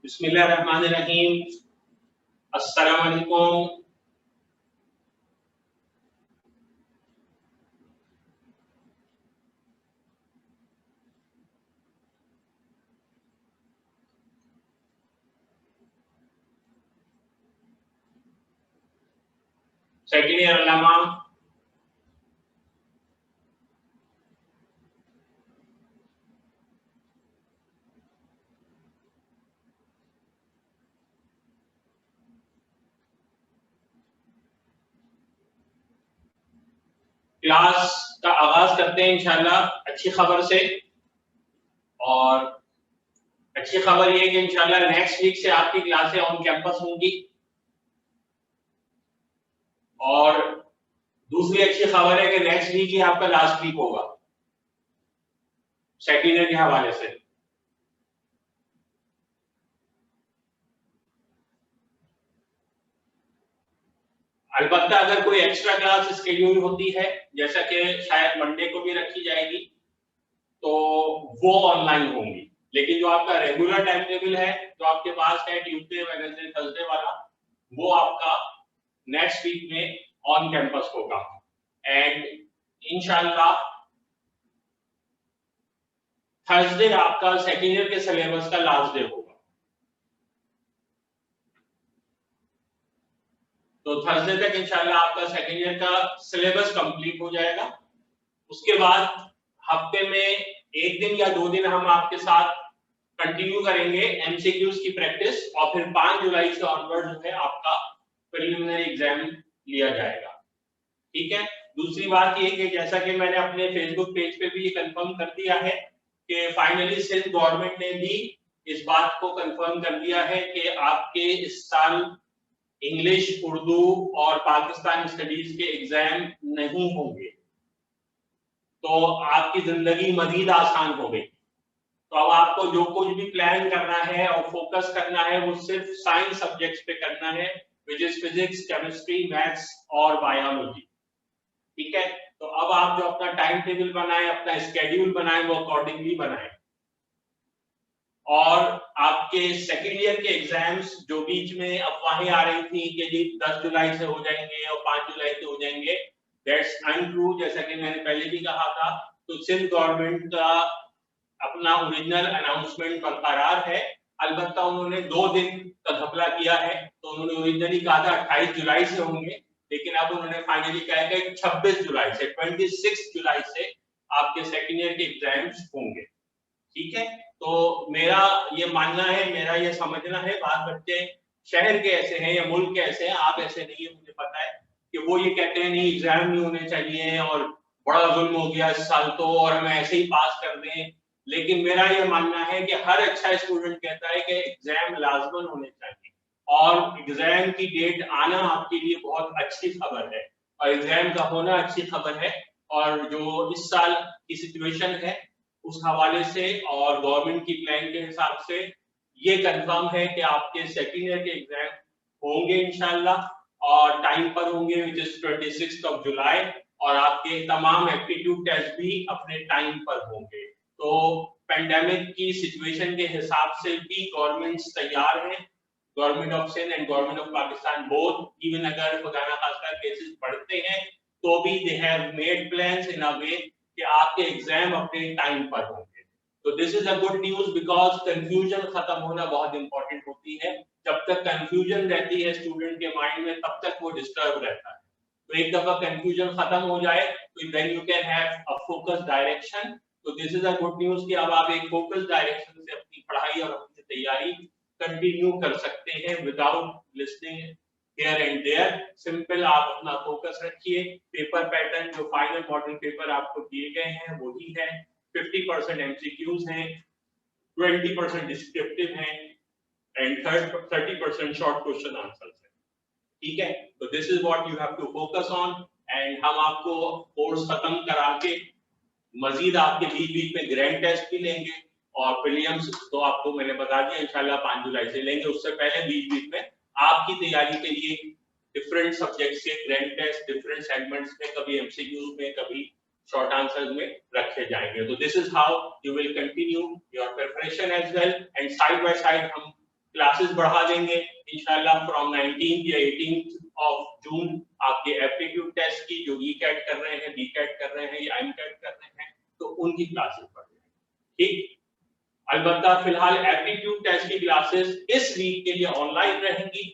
बिस्मिल्लाहिर्रहमानिर्रहीम। अस्सलाम वालेकुम। सेकंड ईयर अल्लामा क्लास का आगाज करते हैं इंशाल्लाह अच्छी खबर से। और अच्छी खबर ये कि इंशाल्लाह नेक्स्ट वीक से आपकी क्लासें ऑन कैंपस होंगी। और दूसरी अच्छी खबर है कि नेक्स्ट वीक ही आपका लास्ट वीक होगा सेकंड ईयर के हवाले से। अलबत्ता अगर कोई एक्स्ट्रा क्लास स्केड्यूल होती है, जैसा कि शायद मंडे को भी रखी जाएगी, तो वो ऑनलाइन होंगी। लेकिन जो आपका रेगुलर टाइम टेबल है, जो आपके पास है ट्यूसडे, वेडनेसडे, थर्सडे वाला, वो आपका नेक्स्ट वीक में ऑन कैंपस होगा। एंड इंशाल्लाह थर्सडे आपका सेकेंड ईयर के सिलेबस का लास्ट डे होगा। तो थर्सडे तक इंशाल्लाह आपका सेकेंड ईयर का सिलेबस कंप्लीट हो जाएगा। उसके बाद हफ्ते में एक दिन या 2 दिन हम आपके साथ कंटिन्यू करेंगे एमसीक्यूज की प्रैक्टिस, और फिर 5 जुलाई से ऑनवर्ड जो है आपका प्रिलिमिनरी एग्जाम लिया जाएगा। ठीक है। दूसरी बात ये कि जैसा कि मैंने अपने फेसबुक पेज पे भी ये कंफर्म कर दिया है कि फाइनली सिंध गवर्नमेंट ने भी इस बात को कंफर्म कर दिया है कि आपके इस साल इंग्लिश, उर्दू और पाकिस्तान स्टडीज के एग्जाम नहीं होंगे। तो आपकी जिंदगी मजीद आसान हो गई। तो अब आपको जो कुछ भी प्लान करना है और फोकस करना है वो सिर्फ साइंस सब्जेक्ट्स पे करना है, which is physics, chemistry, maths और बायोलॉजी। ठीक है। तो अब आप जो अपना टाइम टेबल बनाएं, अपना स्केड्यूल बनाएं, वो अकॉर्डिंगली बनाएं। और आपके सेकेंड ईयर के एग्जाम्स जो बीच में अफवाहें आ रही थी कि जी 10 जुलाई से हो जाएंगे और 5 जुलाई से हो जाएंगे, दैट्स अनट्रू। जैसा कि मैंने पहले भी कहा था, तो सिंध गवर्नमेंट का अपना ओरिजिनल अनाउंसमेंट बरकरार है। अलबत्ता उन्होंने 2 दिन का घपला किया है। तो उन्होंने ओरिजिनली कहा था 28 जुलाई से होंगे, लेकिन अब उन्होंने फाइनली कहा है कि 26 जुलाई से, 26 जुलाई से आपके सेकेंड ईयर के एग्जाम्स होंगे। ठीक है। तो मेरा ये मानना है, मेरा ये समझना है, बात बच्चे शहर के ऐसे हैं या मुल्क के ऐसे हैं, आप ऐसे नहीं है, मुझे पता है कि वो ये कहते हैं नहीं एग्जाम नहीं होने चाहिए और बड़ा जुल्म हो गया इस साल तो, और हम ऐसे ही पास कर दें। लेकिन मेरा ये मानना है कि हर अच्छा स्टूडेंट कहता है कि एग्जाम लाजमन होने चाहिए, और एग्जाम की डेट आना आपके लिए बहुत अच्छी खबर है, और एग्जाम का होना अच्छी खबर है। और जो इस साल की सिचुएशन है उस हवाले से और गवर्नमेंट की प्लान के हिसाब से ये कंफर्म है कि आपके सेकेंड ईयर के एग्जाम होंगे इंशाल्लाह, और टाइम पर होंगे, विच इज 26 जुलाई। और आपके तमाम एप्टीट्यूड टेस्ट भी अपने टाइम पर होंगे। तो पेंडेमिक की सिचुएशन के हिसाब से भी गवर्नमेंट्स तैयार हैं, government of Sindh and government of Pakistan both. Even अगर खुदा ना खास्ता केसेस बढ़ते हैं तो भी they have made plans in a way कि आपके एग्जाम अपने टाइम पर होंगे। तो this is a good news, because confusion खत्म होना बहुत इंपॉर्टेंट होती है। जब तक कंफ्यूजन रहती है स्टूडेंट के माइंड में, तब तक वो डिस्टर्ब रहता है। तो एक दफा कंफ्यूजन खत्म हो जाए तो then you can have a focus direction. तो this is a good news कि अब आप एक फोकस डायरेक्शन से अपनी पढ़ाई और अपनी तैयारी कंटिन्यू कर सकते हैं without listening here and there। Simple आप अपना फोकस रखिए। पेपर पैटर्न जो फाइनल मॉडल पेपर आपको दिए गए हैं वही है। 50% एमसीक्यूज हैं, 20% डिस्क्रिप्टिव हैं, एंड 30% शॉर्ट क्वेश्चन आंसर्स हैं। ठीक है। तो this is what you have to focus on. And हम आपको कोर्स खत्म करा के मजीद आपके बीच में ग्रैंड टेस्ट भी लेंगे, और प्रीलिम्स तो आपको मैंने बता दिया इंशाल्लाह 5 जुलाई से लेंगे। उससे पहले बीच में आपकी तैयारी के लिए डिफरेंट सब्जेक्ट्स के ग्रैंड टेस्ट डिफरेंट सेगमेंट्स में, कभी एमसीक्यूज में, कभी शॉर्ट आंसर्स में रखे जाएंगे। तो this is how you will continue your preparation as well, and side by side हम क्लासेस बढ़ा देंगे इंशाल्लाह फ्रॉम 19 या 18 ऑफ जून। आपके एप्टीट्यूड टेस्ट की जो ई-कैट कर रहे हैं, बी-कैट कर रहे हैं या एम-कैट कर रहे हैं, तो उनकी क्लासेस बढ़ जाएंगी। ठीक, अलबत्ता फिलहाल एप्टीट्यूड टेस्ट की क्लासेस इस वीक के लिए ऑनलाइन रहेंगी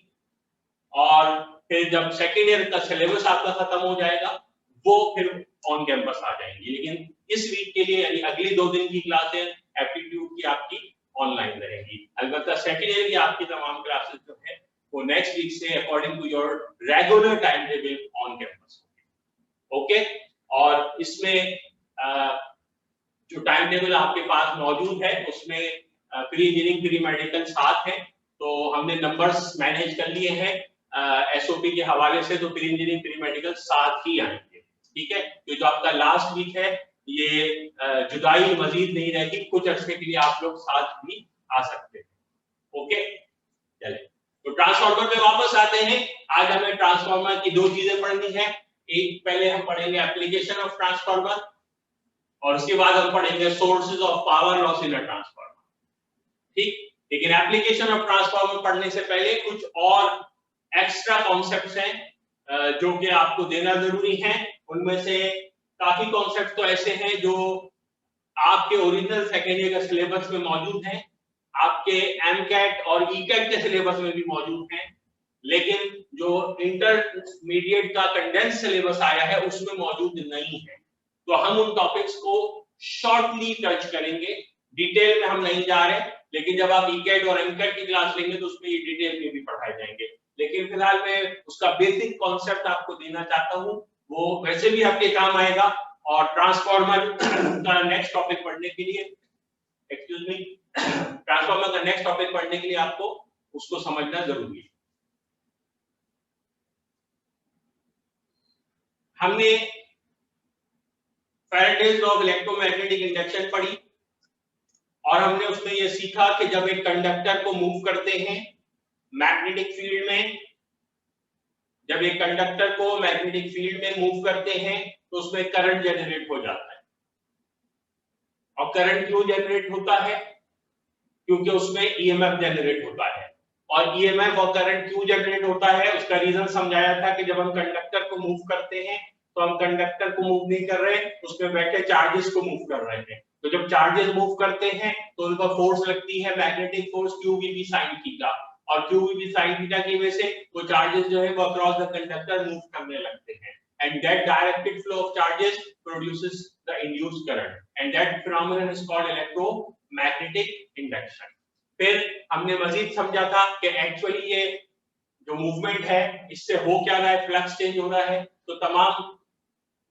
और फिर जब सेकेंड ईयर का सिलेबस आपका खत्म हो जाएगा वो फिर ऑन कैंपस आ जाएंगी। लेकिन इस वीक के लिए यानी अगली 2 दिन की क्लासें एप्टीट्यूड की आपकी ऑनलाइन रहेगी। अलबत्ता सेकेंड ईयर की आपकी तमाम क्लासेस जो है वो नेक्स्ट वीक से according to your regular time table on campus होगी। ओके, और इसमें जो टाइम टेबल आपके पास मौजूद है उसमें प्री इंजीनियरिंग प्री मेडिकल साथ है, तो हमने नंबर्स मैनेज कर लिए हैं एसओपी के हवाले से, तो प्री इंजीनियरिंग प्री मेडिकल साथ ही आएंगे। ठीक है, तो जो आपका लास्ट वीक है ये जुदाई मजीद नहीं रहेगी, कुछ अर्से के लिए आप लोग साथ भी आ सकते हैं। ओके, चलिए तो ट्रांसफार्मर पे वापस आते हैं। आज हमें ट्रांसफार्मर की 2 चीजें पढ़नी है। एक, पहले हम पढ़ेंगे एप्लीकेशन ऑफ ट्रांसफार्मर और उसके बाद हम पढ़ेंगे sources of power loss in a transformer. ठीक, लेकिन एप्लीकेशन ऑफ ट्रांसफार्मर पढ़ने से पहले कुछ और एक्स्ट्रा कॉन्सेप्ट्स हैं जो कि आपको देना जरूरी है। उनमें से काफी कॉन्सेप्ट तो ऐसे हैं जो आपके ओरिजिनल सेकेंड ईयर के सिलेबस में मौजूद हैं, आपके एमकैट और ईकैट के सिलेबस में भी मौजूद हैं, लेकिन जो इंटरमीडिएट का कंडेंस सिलेबस आया है उसमें मौजूद नहीं है। तो हम उन टॉपिक्स को शॉर्टली टच करेंगे, डिटेल में हम नहीं जा रहे, लेकिन जब आप ईकैट और एमकैट की क्लास लेंगे तो उसमें ये डिटेल में भी पढ़ाए जाएंगे। लेकिन फिलहाल मैं उसका बेसिक कॉन्सेप्ट आपको देना चाहता हूं, वो वैसे भी आपके काम आएगा। और ट्रांसफार्मर का नेक्स्ट टॉपिक पढ़ने के लिए, एक्सक्यूज मी, ट्रांसफार्मर का नेक्स्ट टॉपिक पढ़ने के लिए आपको उसको समझना जरूरी है। हमने Faraday's law of electromagnetic induction पढ़ी और हमने उसमें यह सीखा कि जब एक कंडक्टर को मूव करते हैं मैग्नेटिक फील्ड में, जब एक कंडक्टर को मैग्नेटिक फील्ड में मूव करते हैं तो उसमें करंट जनरेट हो जाता है। और करंट क्यों जनरेट होता है? क्योंकि उसमें ईएमएफ जनरेट होता है। और ईएमएफ और करंट क्यों जनरेट होता है उसका रीजन समझाया था कि जब हम कंडक्टर को मूव करते हैं तो हम कंडक्टर को मूव नहीं कर रहे, उसमें बैठे चार्जेस को मूव कर रहे हैं। तो जब चार्जेस मूव करते हैं तो उनका फोर्स लगती है magnetic force QVB sin theta, और QVB sin थीटा की वजह से वो चार्जेस जो है वो अक्रॉस द कंडक्टर मूव करने लगते हैं, and that directed flow of charges produces the induced current, and that phenomenon is called electromagnetic induction। फिर हमने मजीद समझा था कि एक्चुअली ये जो मूवमेंट है इससे हो क्या रहा है, फ्लक्स चेंज हो रहा है। तो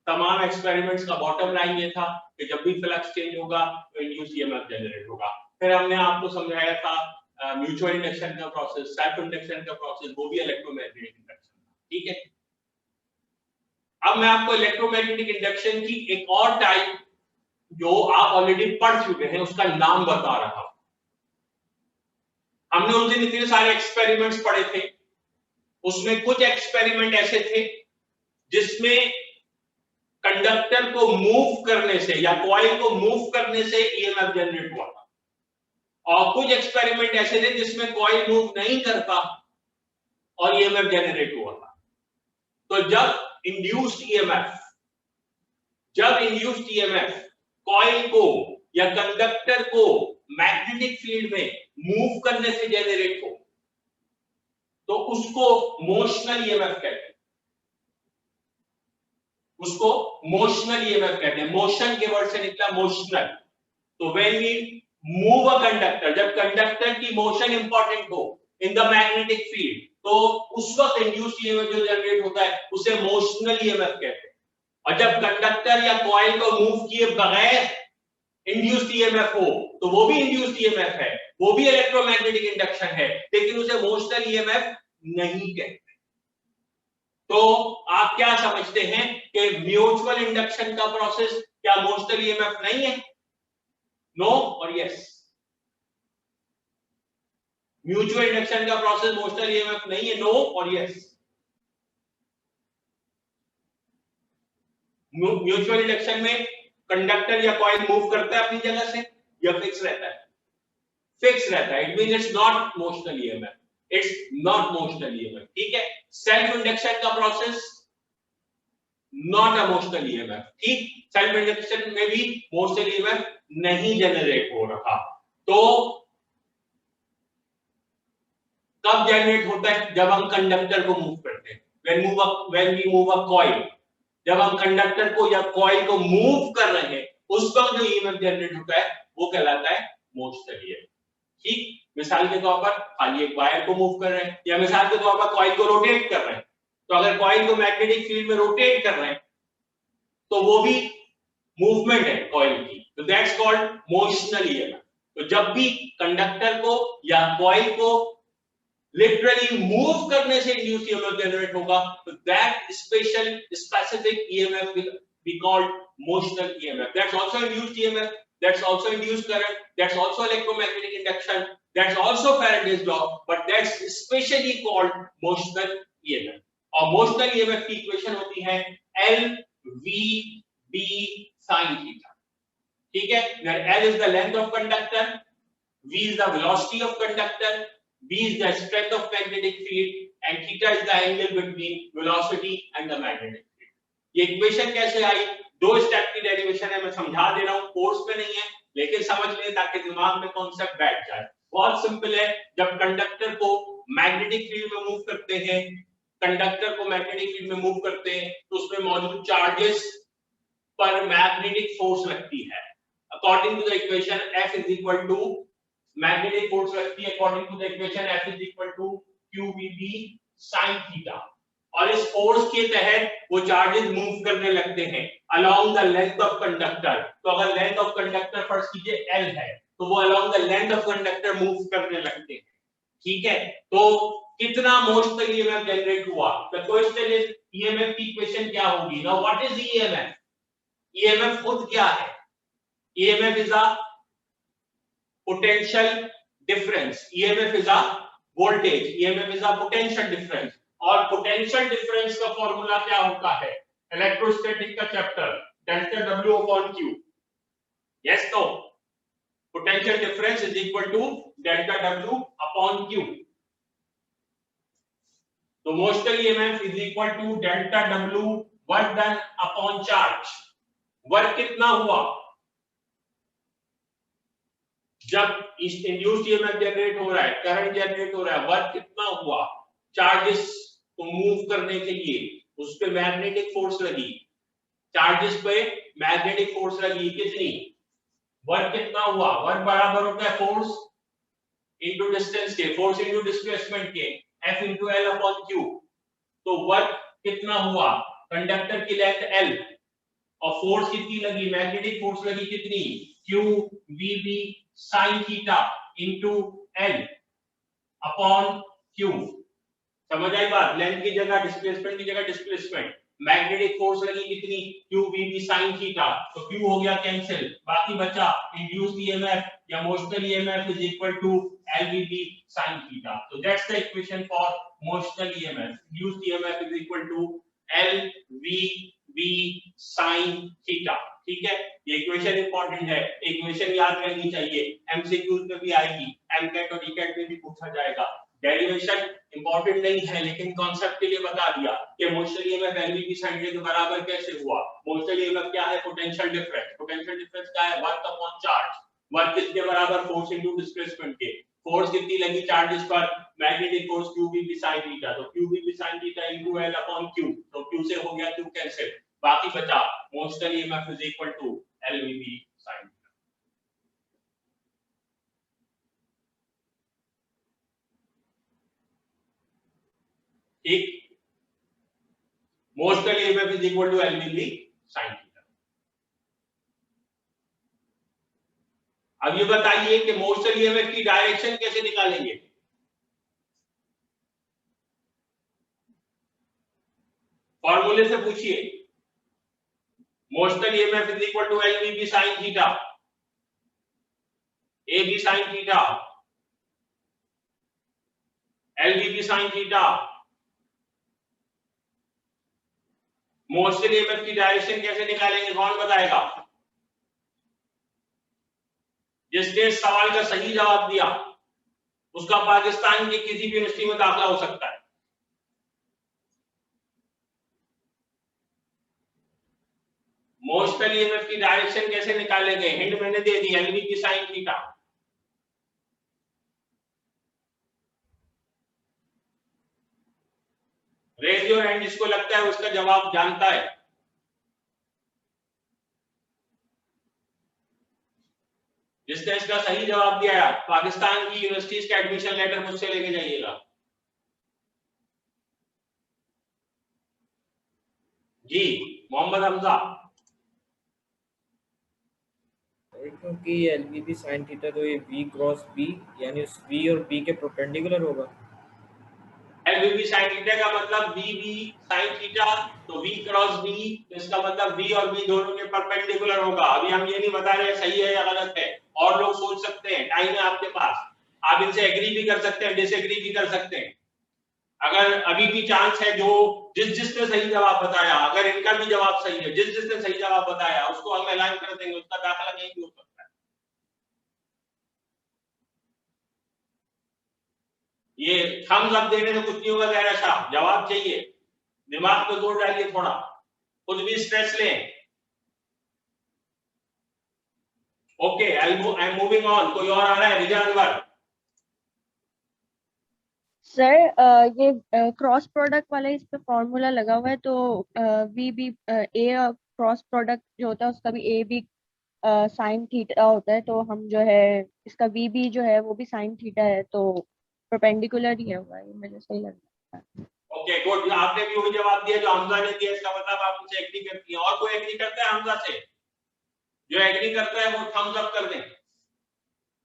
तमाम एक्सपेरिमेंट्स का बॉटम लाइन ये था कि जब भी फ्लक्स चेंज होगा तो इंड्यूस ईएमएफ जनरेट होगा। फिर हमने आपको समझाया था म्यूचुअल इंडक्शन का प्रोसेस, सेल्फ इंडक्शन का प्रोसेस, वो भी इलेक्ट्रोमैग्नेटिक इंडक्शन। ठीक है, अब मैं आपको इलेक्ट्रोमैग्नेटिक इंडक्शन की एक और टाइप जो आप ऑलरेडी पढ़ चुके हैं उसका नाम बता रहा हूं। हमने उस दिन इतने सारे एक्सपेरिमेंट्स पढ़े थे, उसमें कुछ एक्सपेरिमेंट ऐसे थे जिसमें कंडक्टर को मूव करने से या कॉइल को मूव करने से ईएमएफ जनरेट हुआ था, और कुछ एक्सपेरिमेंट ऐसे थे जिसमें कॉइल मूव नहीं करता और ईएमएफ जनरेट हुआ था। तो जब इंड्यूस्ड ईएमएफ कॉइल को या कंडक्टर को मैग्नेटिक फील्ड में मूव करने से जनरेट हो तो उसको मोशनल ईएमएफ कहते हैं, उसको मोशनल ईएमएफ कहते हैं। मोशन के वर्ड से निकला मोशनल। तो when we move a conductor, जब कंडक्टर की मोशन इंपॉर्टेंट हो इन द मैग्नेटिक फील्ड तो उस वक्त इंड्यूस्ड ईएमएफ जो जनरेट होता है उसे मोशनल ईएमएफ कहते हैं। और जब कंडक्टर या कॉइल को मूव किए बगैर इंड्यूस्ड ईएमएफ हो तो वो भी इंड्यूस्ड ईएमएफ है, वो भी इलेक्ट्रोमैग्नेटिक इंडक्शन है, लेकिन उसे मोशनल ईएमएफ नहीं कहते। तो आप क्या समझते हैं कि म्यूचुअल इंडक्शन का प्रोसेस क्या मोशनल ईएमएफ नहीं है? नो और यस। म्यूचुअल इंडक्शन का प्रोसेस मोशनल ईएमएफ नहीं है, नो और यस। म्यूचुअल इंडक्शन में कंडक्टर या कॉइल मूव करता है अपनी जगह से या फिक्स रहता है? फिक्स रहता है, it mean it's not motional EMF, it's not motional EMF, ठीक है। सेल्फ इंडक्शन का process not a motional EMF, ठीक, सेल्फ इंडक्शन में भी मोशनल ईएमएफ नहीं जनरेट हो रहा। तो कब जनरेट होता है? जब हम कंडक्टर को मूव करते हैं, when we move a coil, जब हम कंडक्टर को या कॉइल को मूव कर रहे हैं, उस वक्त जो ईएमएफ जनरेट होता है वो कहलाता है मोशनल ईएमएफ, ठीक। मिसाल के तौर पर खाली एक वायर को मूव कर रहे हैं, या मिसाल के तौर पर कॉइल को रोटेट कर रहे हैं, तो अगर कॉइल को मैग्नेटिक फील्ड में रोटेट कर रहे हैं तो वो भी मूवमेंट है कॉइल की, तो दैट्स कॉल्ड मोशनल ईएमएफ। तो जब भी कंडक्टर को या कॉइल को लिटरली मूव करने से इंड्यूस ईएमएफ जनरेट होगा, तो that special specific EMF will be called motional EMF. That's also induced EMF, that's also induced current, that's also electromagnetic induction, that's also Faraday's law, but that's specially called motional EMF. और motional EMF की equation होती है L V B sin theta, ठीक है। where L is the length of conductor, V is the velocity of conductor, B is the strength of magnetic field, and theta is the angle between velocity and the magnetic field। ये equation कैसे आई? दो step की derivation है, मैं समझा दे रहा हूं, course में नहीं है, लेकिन समझ लें ताकि दिमाग में कॉन्सेप्ट बैठ जाए। बहुत सिंपल है, जब कंडक्टर को मैग्नेटिक फील्ड में मूव करते हैं, कंडक्टर को मैग्नेटिक फील्ड में मूव करते हैं, तो उसमें मौजूद चार्जेस पर मैग्नेटिक फोर्स लगती है। According to the equation F is equal to magnetic force लगती है, according to the equation F is equal to QVB sin theta। और इस फोर्स के तहत वो चार्जेस मूव करने लगते हैं along the length of conductor. तो अगर लेंथ ऑफ कंडक्टर फर्स्ट कीजिए L है, तो वो along the length of conductor move करने लगते हैं, ठीक है। तो कितना मोशनल ईएमएफ जनरेट हुआ? द क्वेश्चन इज ईएमएफ की इक्वेशन क्या होगी? Now what is EMF? EMF खुद क्या है? EMF is a potential difference, EMF is a voltage, EMF is a potential difference. और पोटेंशियल डिफरेंस का फॉर्मूला क्या होता है? इलेक्ट्रोस्टैटिक का chapter, delta W upon Q, yes no? Potential difference is equal to delta W upon Q। तो motional EMF is equal to delta W work done upon charge. Work कितना हुआ? जब induced EMF generate हो रहा है, current generate हो रहा है, वर्क कितना हुआ? चार्जेस को मूव करने के लिए उस पे मैग्नेटिक फोर्स लगी, चार्जेस पे मैग्नेटिक फोर्स लगी, कितनी? वर्क कितना हुआ? वर्क बराबर होता है फोर्स इनटू डिस्टेंस के, फोर्स इनटू डिस्प्लेसमेंट के, F into L upon Q। तो वर्क कितना हुआ? कंडक्टर की लेंथ L और फोर्स कितनी लगी? मैग्नेटिक फोर्स लगी कितनी? Q VB sin theta into L upon Q। समझ आई बात? लेंथ की जगह डिस्प्लेसमेंट की जगह डिस्प्लेसमेंट, मैग्नेटिक फोर्स लगी कितनी? Q VB sin थीटा, तो Q हो गया कैंसिल, बाकी बचा इंड्यूस्ड ईएमएफ या motional EMF is equal to LVB sin theta. तो that's the equation for motional EMF, induced EMF is equal to LVB sin theta, ठीक है। ये इक्वेशन इंपॉर्टेंट है, इक्वेशन याद रहनी चाहिए, एमसीक्यूज में भी आएगी, एमकेट और ईकेट में भी पूछा जाएगा। डेरिवेशन इंपॉर्टेंट नहीं है, लेकिन कॉन्सेप्ट के लिए बता दिया कि मोशनल ईएमएफ एलवी की साइन के बराबर कैसे हुआ। मोशनल ईएमएफ क्या है? Potential difference. पोटेंशियल डिफरेंस क्या है? Work upon charge. वर्क किसके बराबर? फोर्स इनटू डिस्प्लेसमेंट के। फोर्स कितनी लगी चार्जेस पर? Magnetic force QV sin theta, तो QV sin theta into L upon Q, तो Q से हो गया Q कैंसिल, बाकी बचा motional EMF is equal to LVB sin। ठीक, motional EMF is equal to LVB sin theta. अब ये बताइए कि मोशनल ईएमएफ की डायरेक्शन कैसे निकालेंगे? फॉर्मूले से पूछिए। Motional EMF is equal to LVB sin theta, AB sin theta, LVB sin theta. Motional EMF की डायरेक्शन कैसे निकालेंगे? कौन बताएगा? जिसने इस सवाल का सही जवाब दिया उसका पाकिस्तान की किसी भी यूनिवर्सिटी में दाखिला हो सकता है। मोस्टल ईएमएफ की डायरेक्शन कैसे निकालेंगे? हिंट मैंने दे दी, LV sine theta. Raise your hand जिसको लगता है उसका जवाब जानता है। जिसने इसका सही जवाब दिया है पाकिस्तान की यूनिवर्सिटीज का एडमिशन लेटर मुझसे लेके जाइएगा। जी मोहम्मद हमजा। क्योंकि एलवीबी साइन थीटा तो ये v क्रॉस b यानी उस v और b के परपेंडिकुलर होगा। एलवीबी साइन थीटा का मतलब बी बी साइन थीटा, तो v क्रॉस b, तो इसका मतलब b और b दोनों के परपेंडिकुलर होगा। अभी हम ये नहीं बता रहे सही है या गलत है, और लोग सोच सकते हैं, टाइम है आपके पास, आप इनसे एग्री भी कर सकते हैं, डिसएग्री भी कर सकते हैं। अगर अभी भी चांस है, जो जिसने सही जवाब बताया, अगर इनका भी जवाब सही है, जिसने सही जवाब बताया उसको हम ऐलान कर देंगे, उसका दाखिला कहीं भी हो सकता है। ये थम्स अप देने से कुछ नहीं होगा ज़ाहिरा साहब, जवाब चाहिए, दिमाग पे जोर डालिए थोड़ा, खुद भी स्ट्रेस लें। Okay I am moving on. कोई और आ रहा है? रिजा अनवर। सर ये क्रॉस प्रोडक्ट वाला इस पे फॉर्मूला लगा हुआ है, तो V B A cross product जो होता है उसका भी ए बी साइन थीटा होता है, तो हम जो है इसका वी बी जो है वो भी साइन थीटा है, तो परपेंडिकुलर ही होगा, ये मुझे सही लग रहा है। ओके गुड, आपने भी वही जवाब दिया जो हमजा ने दिया, इसका मतलब आप उनसे एग्री करती हैं। और कोई एग्री करता है हमजा से? जो एग्री करता है वो थम्स अप कर दें,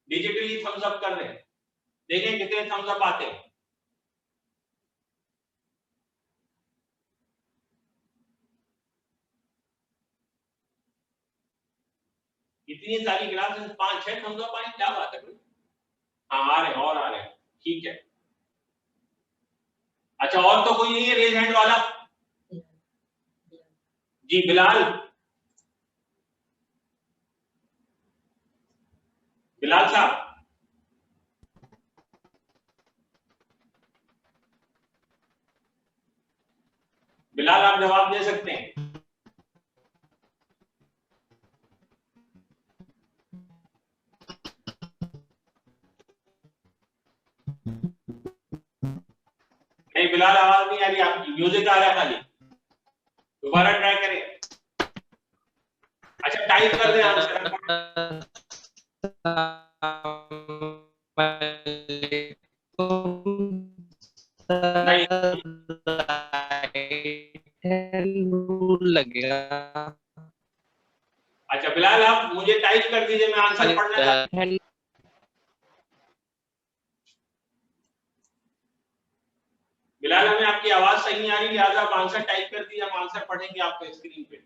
डिजिटली थम्स अप कर दें, देखें कितने थम्स अप आते हैं। इतनी सारी क्लासेस 5-6 थम्स अप आए, क्या बात है? हाँ आ रहे हैं, और आ रहे हैं, ठीक है। अच्छा और तो कोई नहीं है रेज हैंड वाला? जी बिलाल, बिलाल साहब। बिलाल आप जवाब दे सकते हैं। नहीं बिलाल आवाज नहीं आ रही आपकी, म्यूजिक आ रहा है खाली, दोबारा ट्राई करें। अच्छा टाइप कर दें आंसर। लगेगा। अच्छा बिलाल आप मुझे टाइप कर दीजिए, मैं आंसर पढ़ना चाहता हूं। बिलाल हमें आपकी आवाज सही नहीं आ रही, लिहाजा आप आंसर टाइप कर दीजिए, हम आंसर पढ़ेंगे आपको स्क्रीन पे।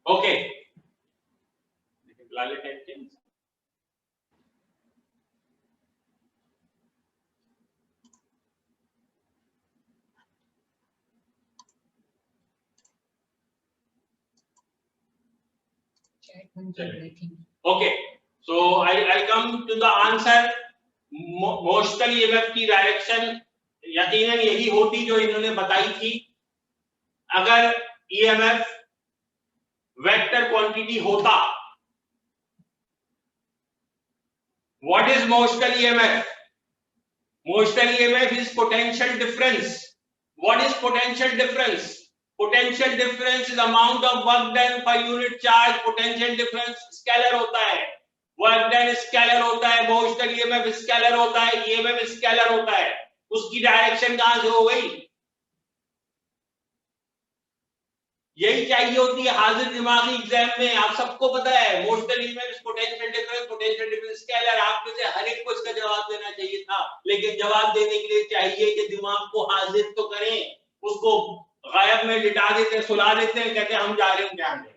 ओके बिलाल ने टाइप किया। Okay, so I'll come to the answer. Motional EMF की डायरेक्शन यकीनन यही होती जो इन्होंने बताई थी। अगर ईएमएफ वेक्टर क्वांटिटी होता, what is motional EMF? Motional EMF is potential difference. What is potential difference? Potential difference is amount of work done per unit charge. Potential difference scalar होता है, वर्क डन स्केलर होता है, मोस्टल EMF scalar होता है, EMF scalar होता है। उसकी direction कहां से हो गई? यही चाहिए होती है हाजिर दिमागी एग्जाम में। आप सबको पता है मोस्टल ईएमएफ पोटेंशियल डिफरेंस स्केलर। आप में से हर एक को इसका जवाब देना चाहिए था, लेकिन जवाब देने के लिए चाहिए कि दिमाग को हाजिर तो करें, उसको गायब में लिटा देते हैं, सुला देते हैं, कहते हैं हम जा रहे हैं ध्यान दें।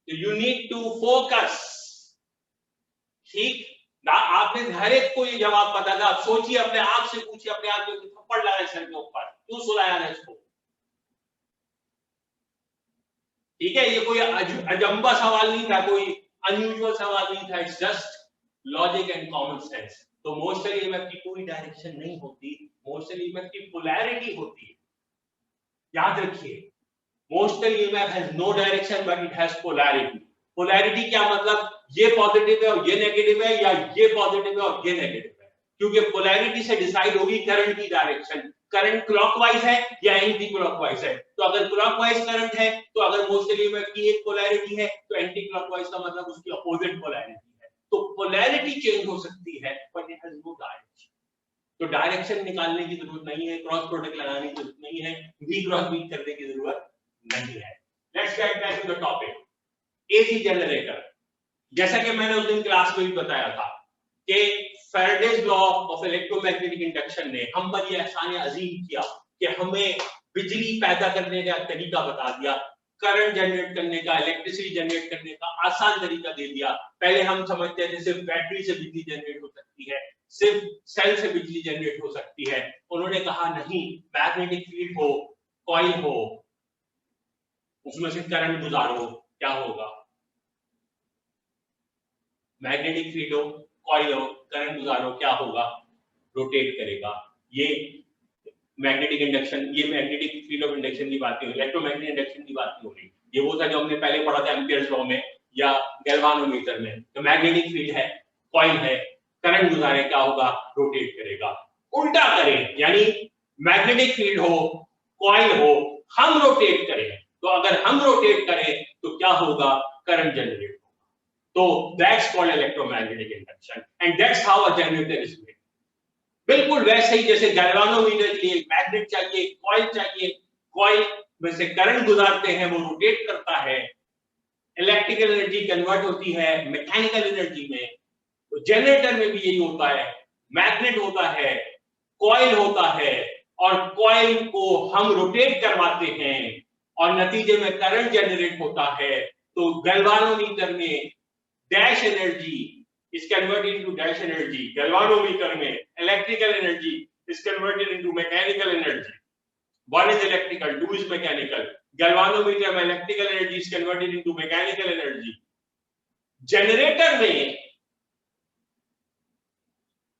तो यू नीड टू फोकस। ठीक, आपने हर एक को ये जवाब पता था। आप सोचिए, अपने आप से पूछिए, अपने आप को थप्पड़ लगाए सर के ऊपर, क्यों सुलाया ना इसको? ठीक है, ये कोई अजंबा सवाल नहीं था, कोई अनयूजुअल सवाल नहीं था, it's just logic and common sense. तो मोस्टली ईएमएफ की कोई डायरेक्शन नहीं होती, मोस्टली ईएमएफ की पोलैरिटी होती है। याद रखिए, mostly EMF has no direction but it has polarity. Polarity क्या मतलब? ये पॉजिटिव है और ये नेगेटिव है, या ये पॉजिटिव है और ये नेगेटिव है, क्योंकि पोलैरिटी से डिसाइड होगी करंट की डायरेक्शन। करंट क्लॉकवाइज है या एंटी क्लॉकवाइज है। तो अगर क्लॉकवाइज करंट है, तो अगर मोस्टली ईएमएफ की एक पोलैरिटी है, तो एंटी क्लॉकवाइज का मतलब उसकी अपोजिट पोलैरिटी है। तो पोलैरिटी चेंज हो सकती है but it has no direction. तो डायरेक्शन निकालने की जरूरत नहीं है, क्रॉस प्रोडक्ट लगाने की जरूरत नहीं है, वी क्रॉस वी करने की जरूरत नहीं है। Let's get back to the topic, AC generator. जैसा कि मैंने उस दिन क्लास में भी बताया था कि Faraday's law of electromagnetic induction ने हम पर यह एहसान अजीम किया कि हमें बिजली पैदा करने का तरीका बता दिया, करंट जनरेट करने का, इलेक्ट्रिसिटी जनरेट करने का आसान तरीका दे दिया। पहले हम समझते थे सिर्फ बैटरी से बिजली जनरेट हो सकती है, सिर्फ सेल से बिजली जनरेट हो सकती है। उन्होंने कहा नहीं, मैग्नेटिक फील्ड हो, कॉइल हो, उसमें से करंट गुजारो, क्या होगा? मैग्नेटिक फील्ड हो, कॉइल हो, करंट गुजारो, क्या होगा? रोटेट करेगा। ये मैग्नेटिक इंडक्शन, ये मैग्नेटिक फील्ड ऑफ इंडक्शन की बात नहीं हो रही, इलेक्ट्रोमैग्नेटिक इंडक्शन की बात नहीं हो रही। ये वो था जो हमने पहले पढ़ा था एम्पियर्स लॉ में या गैल्वानोमीटर में। तो मैग्नेटिक फील्ड है, कॉइल है, करंट गुजारे, क्या होगा? रोटेट करेगा। उल्टा करें, यानी मैग्नेटिक फील्ड हो, कॉइल हो, हम रोटेट करें, तो अगर हम रोटेट करें तो क्या होगा? करंट जनरेट होगा। तो that's called electromagnetic induction and that's how a generator is made. बिल्कुल वैसे ही जैसे गैल्वानोमीटर के लिए मैग्नेट चाहिए, कॉइल चाहिए, कॉइल में से करंट गुजारते हैं, वो रोटेट करता है, इलेक्ट्रिकल एनर्जी कन्वर्ट होती है मैकेनिकल एनर्जी में। तो जनरेटर में भी यही होता है, मैग्नेट होता है, कॉइल होता है, और कॉइल को हम रोटेट करवाते हैं और नतीजे में करंट जनरेट होता है। तो गैल्वानोमीटर में dash energy is converted into dash energy. Galvanometer में electrical energy is converted into mechanical energy. One is electrical, two is mechanical. Galvanometer में electrical energy is converted into mechanical energy. Generator में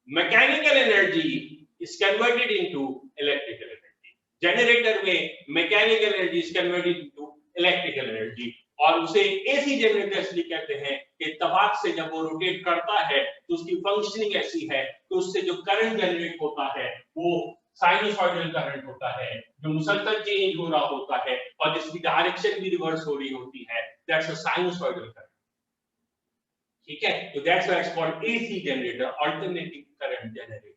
mechanical energy is converted into electrical energy. Generator में mechanical energy is converted into electrical energy. और उसे AC generator इसलिए कहते हैं कि इत्तेफाक से जब वो रोटेट करता है तो उसकी फंक्शनिंग ऐसी है तो उससे जो करंट जनरेट होता है वो साइनसॉइडल करंट होता है, जो मुसलसल चेंज हो रहा होता है और जिसकी डायरेक्शन भी रिवर्स हो रही होती है, दैट्स अ साइनसॉइडल करंट। ठीक है, तो that's why it's called AC generator, alternating current generator.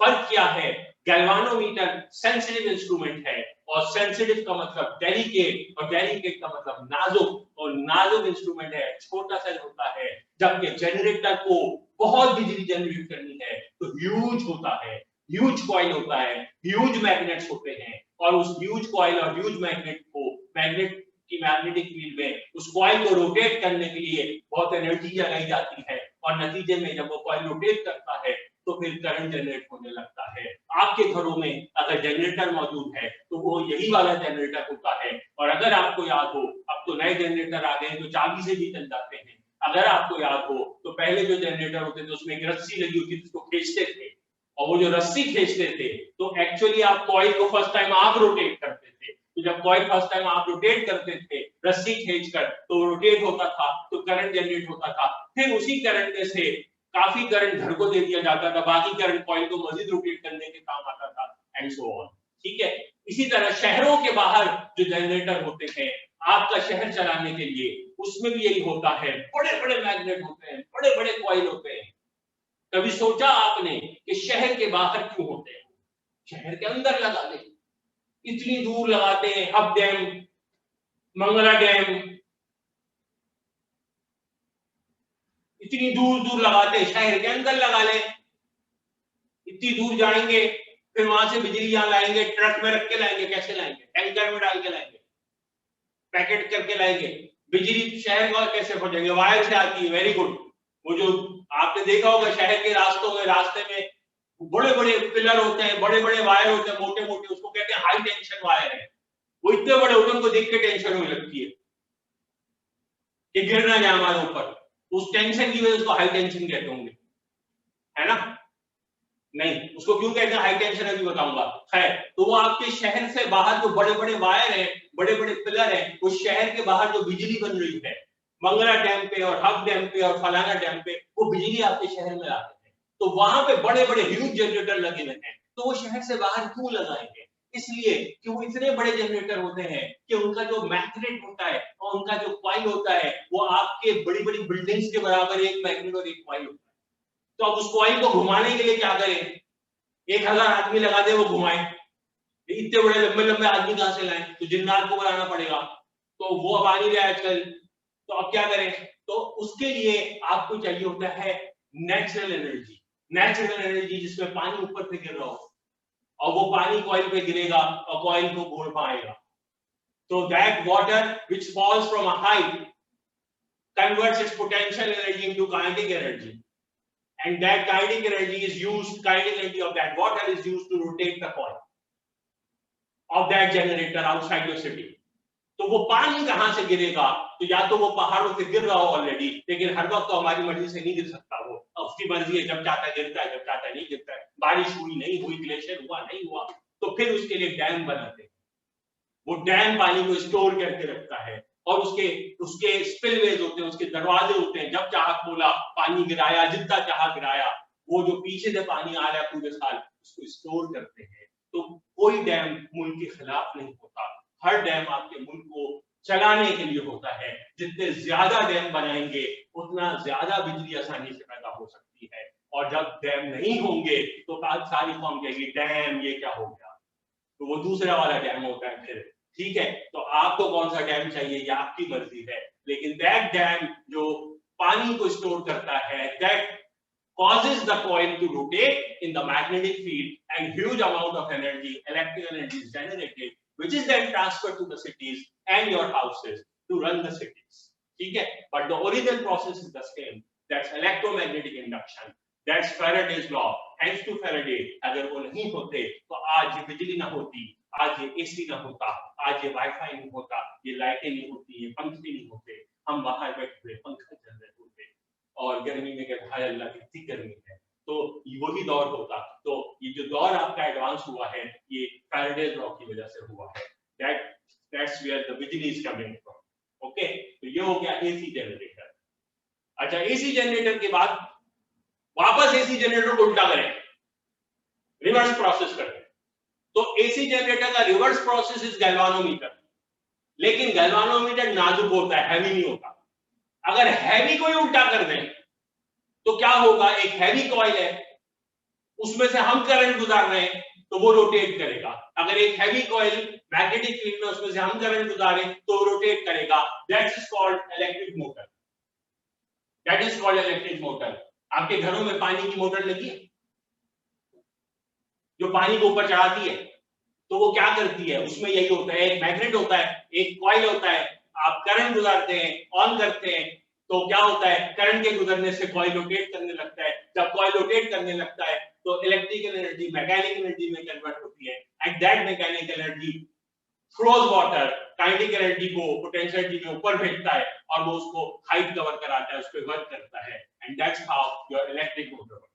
फर्क क्या है? गैल्वानोमीटर सेंसिटिव इंस्ट्रूमेंट है और सेंसिटिव का मतलब डेलिकेट और डेलिकेट का मतलब नाजुक, और नाजुक इंस्ट्रूमेंट है, छोटा सा होता है। जबकि जनरेटर को बहुत बिजली जनरेट करनी है तो ह्यूज होता है, ह्यूज कॉइल होता है, ह्यूज मैग्नेट्स होते हैं, और उस ह्यूज कॉइल और ह्यूज मैग्नेट को मैग्नेट की मैग्नेटिक फील्ड में उस कॉइल को रोटेट करने के लिए बहुत एनर्जी लगाई जाती है, और नतीजे में जब वो कॉइल रोटेट करता है तो फिर करंट जनरेट होने लगता है। आपके घरों में अगर जनरेटर मौजूद है तो वो यही वाला जनरेटर होता है, और अगर आपको याद हो अब तो नए जनरेटर आ गए जो चाबी से भी चल जाते हैं। अगर आपको याद हो तो पहले जो जनरेटर होते थे उसमें एक रस्सी लगी होती थी, उसको खींचते थे, और वो जो रस्सी खींचते थे तो एक्चुअली आप कॉइल को फर्स्ट टाइम आप रोटेट करते थे। तो जब कॉइल फर्स्ट टाइम आप रोटेट करते थे रस्सी खींचकर, तो रोटेट होता था तो करंट जनरेट होता था। फिर उसी करंट में से काफी करंट घर को दे दिया जाता था, बाकी करंट कॉइल को मजीद रोटेट करने के काम आता था, एंड सो ऑन। ठीक है, इसी तरह शहरों के बाहर जो जनरेटर होते हैं आपका शहर चलाने के लिए, उसमें भी यही होता है, बड़े बड़े मैग्नेट होते हैं, बड़े बड़े कॉइल होते हैं। कभी सोचा आपने कि शहर के बाहर क्यों होते हैं? शहर के अंदर लगा दे, इतनी दूर लगाते हैं, हब डैम, मंगला डैम, इतनी दूर दूर लगाते हैं, शहर के अंदर लगा ले। इतनी दूर जाएंगे फिर वहां से बिजली यहां लाएंगे, ट्रक में रख के लाएंगे, कैसे लाएंगे? टैंकर में डाल के लाएंगे, पैकेट करके लाएंगे। बिजली शहर में कैसे पहुंचेंगे? वायर से आती है, वेरी गुड। वो जो आपने देखा होगा शहर के रास्तों में, रास्ते में बड़े बड़े पिलर होते हैं, बड़े बड़े वायर होते हैं, मोटे मोटे, उसको कहते हैं हाई टेंशन वायर है। वो इतने बड़े होते हैं, उनको देख के टेंशन होने लगती है कि गिर ना जाए हमारे ऊपर। उस टेंशन की वजह से उसको हाई टेंशन कहते होंगे, है ना? नहीं, उसको क्यों कहते हैं हाई टेंशन अभी बताऊंगा। खैर, तो वो आपके शहर से बाहर जो बड़े बड़े वायर हैं, बड़े बड़े पिलर हैं, उस शहर के बाहर जो बिजली बन रही है, मंगला डैम पे और हब डैम पे और फलाना डैम पे, वो बिजली आपके शहर में आती है। तो वहां पे बड़े बड़े ह्यूज जनरेटर लगे हुए हैं, तो वो शहर से बाहर क्यों लगाएंगे? इसलिए कि वो इतने बड़े जनरेटर होते हैं कि उनका जो मैग्नेट होता है और उनका जो कॉइल होता है, वो आपके बड़ी बड़ी बिल्डिंग्स के बराबर एक मैग्नेट और एक कॉइल होता है। तो अब उस कॉइल को घुमाने के लिए क्या करें? 1000 आदमी लगा दे वो घुमाए, इतने बड़े लंबे लंबे आदमी कहां से लाएं? तो जिन्नात को बनाना पड़ेगा, तो वो अब आ नहीं रहा है आजकल। तो अब क्या करें? तो उसके लिए आपको चाहिए होता है नेचुरल एनर्जी। नेचुरल एनर्जी जिसमें पानी ऊपर से गिर रहा हो और वो पानी कॉइल पे गिरेगा और कॉइल को घूम पाएगा। तो that water which falls from a height converts its potential energy into kinetic energy, and that kinetic energy is used, kinetic energy of that water is used to rotate the coil of that generator outside the city. तो वो पानी कहां से गिरेगा? तो या तो वो पहाड़ों से गिर रहा हो ऑलरेडी, लेकिन हर वक्त तो हमारी मर्जी से नहीं गिर सकता वो, उसकी मर्जी है, जब चाहता गिरता है, जब चाहता नहीं गिरता है। बारिश हुई नहीं हुई, ग्लेशियर हुआ नहीं हुआ, तो फिर उसके लिए डैम बनाते हैं। वो डैम पानी को स्टोर करके रखता है और उसके उसके स्पिलवेज होते हैं, उसके दरवाजे होते हैं, जब चाहा खोला पानी गिराया, जितना चाहा गिराया। वो जो पीछे से पानी आ रहा है पूरे साल, उसको स्टोर करते हैं। तो कोई डैम मुल्क के खिलाफ नहीं होता, हर डैम आपके मुल्क को चलाने के लिए होता है। जितने ज्यादा डैम बनाएंगे उतना ज्यादा बिजली आसानी से पैदा हो सकती है। और जब डैम नहीं होंगे तो सारी कौम कहेगी डैम ये क्या हो गया, तो वो दूसरा वाला डैम होता है फिर। ठीक है, तो आपको कौन सा डैम चाहिए ये आपकी मर्जी है, लेकिन दैट डैम जो पानी को स्टोर करता है, that causes the coil to rotate in the magnetic field and huge amount of energy, electrical energy is generated, which is then transferred to the cities and your houses to run the cities. ठीक है, but the original process is the same. That's electromagnetic induction. That's Faraday's law. Thanks to Faraday, अगर वो नहीं होते तो आज ये बिजली ना होती, आज ये एसी ना होता, आज ये वाईफाई नहीं होता, ये लाइटें नहीं होती, ये पंखे नहीं होते, हम बाहर बैठे हुए पंखा चल रहे होते और गर्मी में कहते हाय अल्लाह कितनी गर्मी है, तो वही दौर होता। तो ये जो दौर आपका एडवांस हुआ है, ये फैराडेज लॉ की वजह से हुआ है। That's where the बिजली is coming from. ओके, तो ये हो गया एसी जनरेटर। अच्छा, एसी जनरेटर के बाद वापस एसी जनरेटर को उल्टा करें, रिवर्स प्रोसेस करें। तो एसी जनरेटर का रिवर्स प्रोसेस इज गैल्वानोमीटर, लेकिन गैल्वानोमीटर नाजुक होता है, हैवी नहीं होता। अगर हैवी को ही उल्टा कर दें तो क्या होगा? एक हैवी कॉइल है, उसमें से हम करंट गुजार रहे हैं तो वो रोटेट करेगा। अगर एक हैवी कॉइल मैग्नेटिक फील्ड में, उसमें से हम करंट गुजारें तो रोटेट करेगा। That is called electric motor. That is called electric motor. आपके घरों में पानी की मोटर लगी है जो पानी को ऊपर चढ़ाती है, तो वो क्या करती है? उसमें यही होता है, एक मैग्नेट होता है, एक कॉइल होता है, आप करंट गुजारते हैं, ऑन करते हैं, तो क्या होता है? करंट के गुजरने से कॉइल रोटेट करने लगता है। जब कॉइल रोटेट करने लगता है तो इलेक्ट्रिकल एनर्जी मैकेनिकल एनर्जी में कन्वर्ट होती है, and that mechanical energy froze water kinetic energy को पोटेंशियल एनर्जी में ऊपर भेजता है और वो उसको हाइट कवर कराता है, उस पर वर्क करता है, and that's how your electric motor works.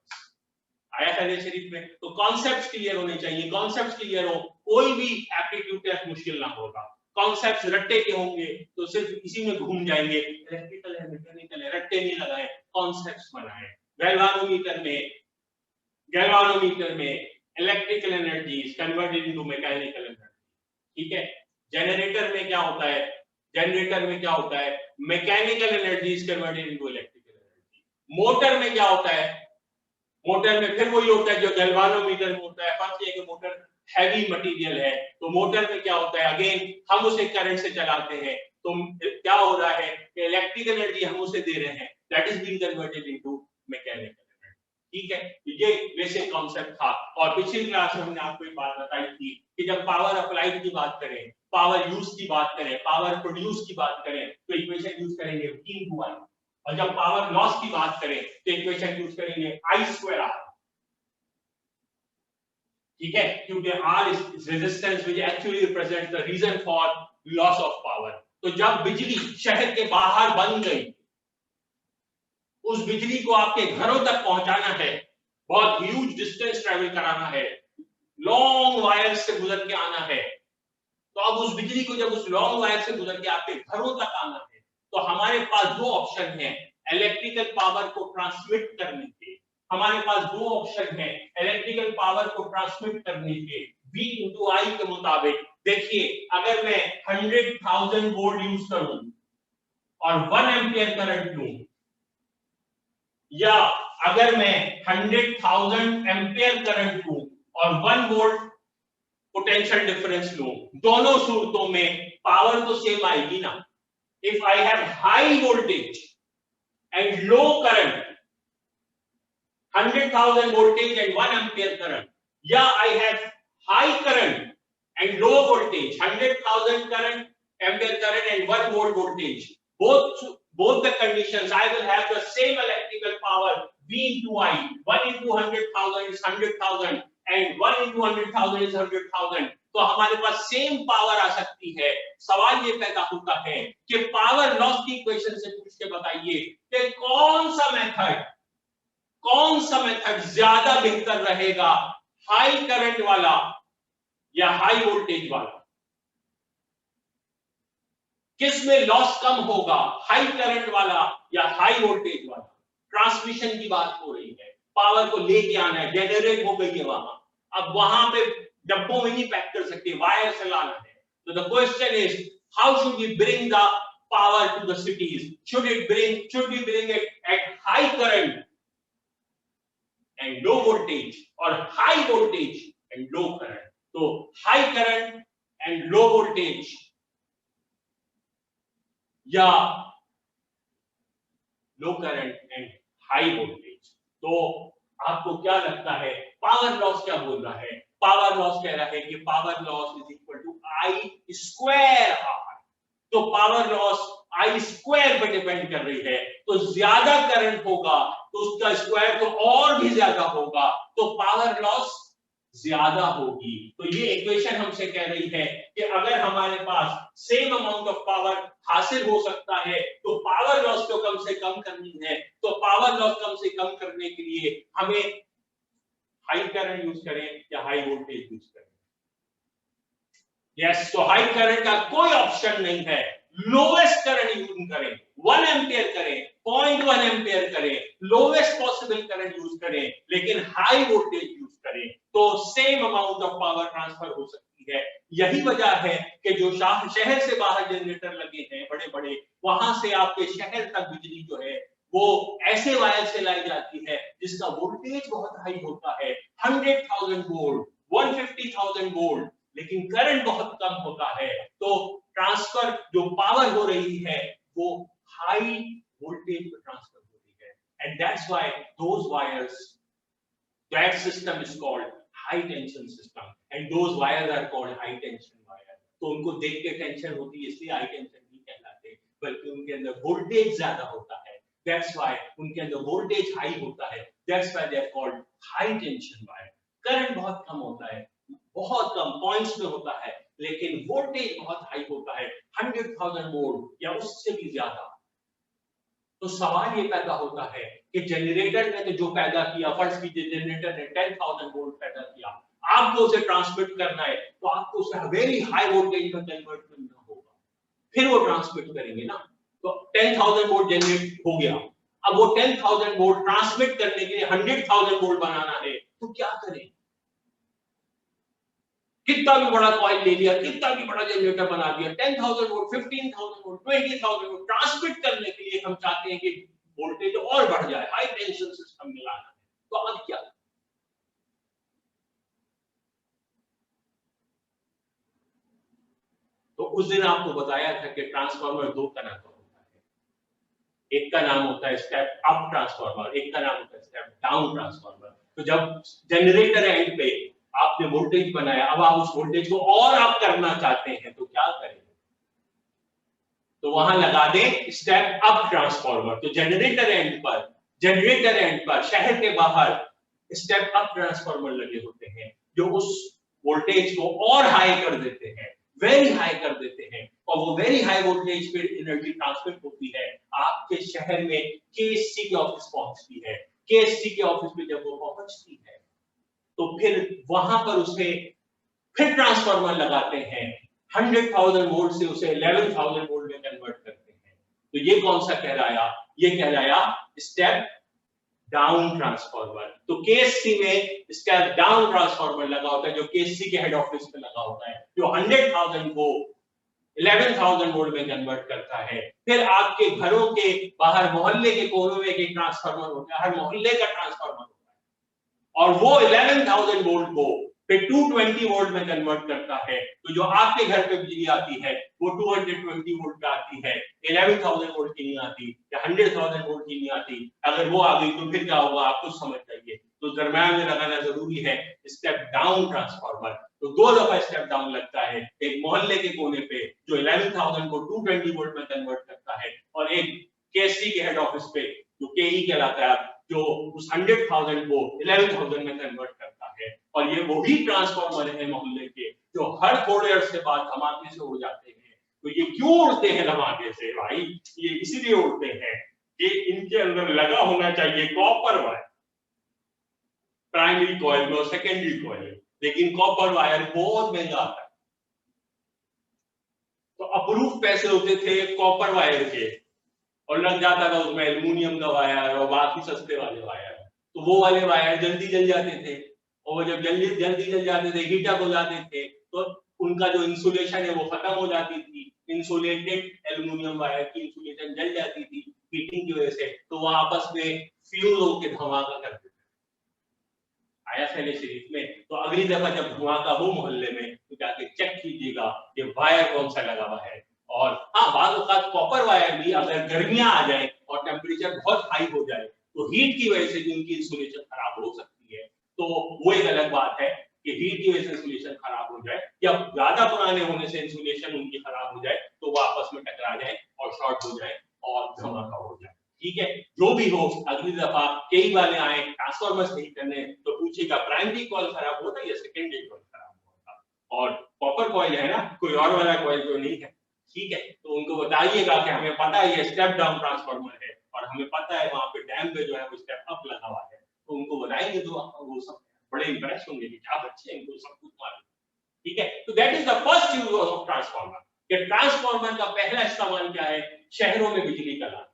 आया था शरीफ में? तो कॉन्सेप्ट्स क्लियर होने चाहिए। कॉन्सेप्ट्स क्लियर हो, कोई भी एप्टीट्यूड टेस्ट मुश्किल ना होगा। कॉन्सेप्ट्स रट्टे के होंगे तो सिर्फ इसी में घूम जाएंगे, इलेक्ट्रिकल है, मैकेनिकल है, रट्टे नहीं लगाए, कॉन्सेप्ट्स बनाए। गैल्वानोमीटर में electrical energy is converted into mechanical energy. ठीक है, जनरेटर में क्या होता है? जनरेटर में क्या होता है? Mechanical energy is converted into electrical energy. Motor में क्या होता है? मोटर में फिर वही होता है जो गैल्वानोमीटर में होता है। फर्क ये कि मोटर हैवी मटेरियल है, तो मोटर में क्या होता है? अगेन हम उसे करंट से चलाते हैं, तो क्या हो रहा है कि इलेक्ट्रिकल एनर्जी हम उसे दे रहे हैं, that is being converted into mechanical energy. ठीक है, ये बेसिक कॉन्सेप्ट था। और पिछली क्लास में हमने आपको एक बात बताई थी कि जब पावर अप्लाइड की बात करें, पावर यूज की बात करें, पावर प्रोड्यूस की बात करें, तो इक्वेशन यूज करेंगे P/1, और जब पावर लॉस की बात करें तो इक्वेशन यूज करेंगे I/R। ठीक है, क्योंकि R is resistance which actually represents the reason for loss of power। तो जब बिजली शहर के बाहर बन गई, उस बिजली को आपके घरों तक पहुंचाना है, बहुत ह्यूज डिस्टेंस ट्रेवल कराना है, लॉन्ग वायर से गुजर के आना है। तो अब उस बिजली को जब उस लॉन्ग वायर से गुजर के आपके घरों तक आना है, तो हमारे पास दो ऑप्शन हैं इलेक्ट्रिकल पावर को ट्रांसमिट करने के। हमारे पास दो ऑप्शन हैं इलेक्ट्रिकल पावर को ट्रांसमिट करने के। V into I के मुताबिक देखिए, अगर मैं 100,000 वोल्ट यूज करूं और 1 एम्पियर करंट लूं, या अगर मैं 100,000 एम्पियर करंट लूं और 1 वोल्ट पोटेंशियल डिफरेंस लूं, दोनों सूरतों में पावर तो सेम आएगी ना। If I have high voltage and low current, 100,000 voltage and 1 ampere current, या I have high current and low voltage, 100,000 current, ampere current and 1 volt voltage. Both the conditions, I will have the same electrical power V into I. 1 into 100,000 is 100,000 and 1 into 100,000 is 100,000. तो हमारे पास same power आ सकती है। सवाल ये पैदा होता है कि पावर लॉस की इक्वेशन से पूछ के बताइए कि कौन सा मेथड ज्यादा बेहतर रहेगा, हाई करंट वाला या हाई वोल्टेज वाला? किस में लॉस कम होगा, हाई करंट वाला या हाई वोल्टेज वाला? ट्रांसमिशन की बात हो रही है, पावर को लेके आना है, जनरेट हो गई है वहां, अब वहां पे डब्बों में नहीं पैक कर सकते, वायर से लाना है। तो the question is how should we bring the power to the cities? Should we bring it at high current and low voltage or high voltage and low current? तो high current and low voltage या low current and high voltage। तो आपको क्या लगता है power loss क्या बोल रहा है? पावर लॉस कह रहा है कि power loss is equal to I square R। तो पावर लॉस I स्क्वायर पर डिपेंड कर रही है, तो ज्यादा करंट होगा तो उसका स्क्वायर तो और भी ज्यादा होगा, तो पावर लॉस ज्यादा होगी। तो ये इक्वेशन हमसे कह रही है कि अगर हमारे पास सेम अमाउंट ऑफ पावर हासिल हो सकता है तो पावर लॉस को कम से कम करनी है। तो पावर लॉस कम से कम करने के लिए हमें हाई करंट यूज करें या हाई वोल्टेज यूज करें? यस, तो हाई करंट का कोई ऑप्शन नहीं है, लोवेस्ट करंट यूज करें, 1 एम्पियर करें, 0.1 एम्पियर करें, लोवेस्ट पॉसिबल करंट यूज करें, लेकिन हाई वोल्टेज यूज करें, तो same amount of power transfer हो सकती है। यही वजह है कि जो शहर से बाहर जनरेटर लगे हैं बड़े बड़े, वहां से आपके शहर तक बिजली जो है वो ऐसे वायर से लाई जाती है जिसका वोल्टेज बहुत हाई होता है, 100,000 वोल्ट, 150,000 वोल्ट, लेकिन करंट बहुत कम होता है। तो ट्रांसफर जो पावर हो रही है वो हाई वोल्टेज पर ट्रांसफर हो रही है, and that's why those wires, that system is called high tension system and those wires are called high tension wire. तो उनको देख के टेंशन होती है इसलिए हाई टेंशन नहीं कहलाते, बल्कि उनके अंदर वोल्टेज ज्यादा होता है, दैट्स व्हाई उनके अंदर वोल्टेज हाई होता है, that's why they are called high tension wire. Current बहुत कम होता है, बहुत कम पॉइंट्स में होता है, लेकिन वोल्टेज बहुत हाई होता है, 100,000 वोल्ट या उससे भी ज्यादा। तो सवाल ये पैदा होता है कि जनरेटर ने तो जो पैदा किया, फर्स्ट कीजिए जनरेटर ने 10,000 वोल्ट पैदा किया, आपको उसे ट्रांसमिट करना है तो आपको उसे वेरी हाई वोल्टेज में कन्वर्ट करना होगा, फिर वो ट्रांसमिट करेंगे ना। तो 10,000 वोल्ट जनरेट हो गया, अब वो 10,000 वोल्ट ट्रांसमिट करने के लिए 100,000 वोल्ट बनाना है, तो क्या करें? कितना भी बड़ा कॉइल ले लिया, कितना भी बड़ा जनरेटर बना दिया, 10,000 वोल्ट, 15,000 वोल्ट, 20,000 वोल्ट ट्रांसमिट करने के लिए हम चाहते हैं कि वोल्टेज और बढ़ जाए, हाई टेंशन सिस्टम में लाना है, तो अब क्या? तो उस दिन आपको बताया था कि ट्रांसफार्मर दो तरह का होता है, एक का नाम होता है स्टेप अप ट्रांसफार्मर, एक का नाम होता है स्टेप डाउन ट्रांसफार्मर। तो जब जनरेटर एंड पे आपने वोल्टेज बनाया, अब आप उस वोल्टेज को और आप करना चाहते हैं तो क्या करें? तो वहां लगा दें स्टेप अप ट्रांसफार्मर। तो जनरेटर एंड पर शहर के बाहर स्टेप अप ट्रांसफार्मर लगे होते हैं, जो उस वोल्टेज को और हाई कर देते हैं, वेरी हाई कर देते हैं, और वो वेरी हाई वोल्टेज पे एनर्जी ट्रांसमिट होती है आपके शहर में। केएससी के ऑफिस पहुंचती है, केएससी के ऑफिस में जब वो पहुंचती है तो फिर वहां पर उसे फिर ट्रांसफार्मर लगाते हैं, 100,000 वोल्ट से उसे 11,000 वोल्ट में कन्वर्ट करते हैं। तो ये कौन सा कहलाया? ये कहलाया स्टेप डाउन ट्रांसफार्मर। तो केएससी में स्टेप डाउन ट्रांसफार्मर लगा होता है, जो केएससी के हेड ऑफिस पे लगा होता है, जो 100,000 को 11,000 वोल्ट में कन्वर्ट करता है। फिर आपके घरों के बाहर मोहल्ले के कोनों में एक ट्रांसफार्मर होता है, हर मोहल्ले का ट्रांसफार्मर होता है, और वो 11,000 वोल्ट को फिर 220 वोल्ट में कन्वर्ट करता है। तो जो आपके घर पे बिजली आती है वो 220 वोल्ट पे आती है, 11,000 वोल्ट की नहीं आती या 100,000 वोल्ट की नहीं आती। अगर वो आ गई तो फिर क्या होगा आप कुछ समझ जाइए। तो दरम्यान में लगाना जरूरी है स्टेप डाउन ट्रांसफार्मर। तो 2 दफा स्टेप डाउन लगता है, एक मोहल्ले के कोने पे जो 11,000 को 220 वोल्ट में कन्वर्ट करता है, और एक केएससी के हेड ऑफिस पे जो केई कहलाता है, जो उस 100,000 को 11,000 में कन्वर्ट करता है। और ये वो भी ट्रांसफार्मर है मोहल्ले के जो हर थोड़े अरसे बाद धमाके से उड़ जाते हैं। तो ये क्यों उड़ते हैं धमाके से भाई? ये इसीलिए उड़ते हैं कि इनके अंदर लगा होना चाहिए कॉपर वायर, प्राइमरी कॉइल में और सेकेंडरी कॉइल, लेकिन कॉपर वायर बहुत महंगा आता है। तो अप्रूव पैसे होते थे कॉपर वायर के, और लग जाता था उसमें एल्युमिनियम का वायर और बाकी सस्ते वाले वायर। तो वो वाले वायर जल्दी जल जाते थे, और जब जल्दी जल जाते थे, हीट अप हो जाते थे, तो उनका जो इंसुलेशन है वो खत्म हो जाती थी। इंसुलेटेड एल्युमिनियम वायर की इंसुलेशन जल जाती थी हीटिंग की वजह से, तो वो आपस में फ्यूज होकर धमाका करते थे। आया पहले सीरीज में। तो अगली दफा जब धमाका हो मोहल्ले में तो जाके चेक कीजिएगा कि वायर कौन सा लगा हुआ है। और हाँ, बाद वक्त कॉपर वायर भी अगर गर्मियां आ जाए और टेम्परेचर बहुत हाई हो जाए तो हीट की वजह से भी उनकी इंसुलेशन खराब हो सकती है। तो वो एक अलग बात है कि हीट की वजह से इंसुलेशन खराब हो जाए या ज्यादा पुराने होने से इंसुलेशन उनकी खराब हो जाए, तो वो आपस में टकरा जाए और शॉर्ट हो जाए और धमाका हो जाए। ठीक है, जो भी हो, अगली दफा कई वाले आए ट्रांसफार्मर सही करने तो पूछेगा प्राइमरी कॉइल खराब होता है या सेकेंडरी कॉइल खराब होता, और कॉपर कॉइल है ना, कोई और वाला कॉइल तो नहीं है। ठीक है, तो उनको बताइएगा कि हमें पता है ये स्टेप डाउन ट्रांसफार्मर है और हमें पता है वहां पे डैम पे जो है वो स्टेप अप लगा हुआ है। तो उनको बताएंगे तो वो सब बड़े इंप्रेस होंगे कि क्या बच्चे हैं, इनको सब कुछ मालूम। ठीक है, तो that is the first use of transformer. कि ट्रांसफार्मर का पहला इस्तेमाल क्या है? शहरों में बिजली का लाना।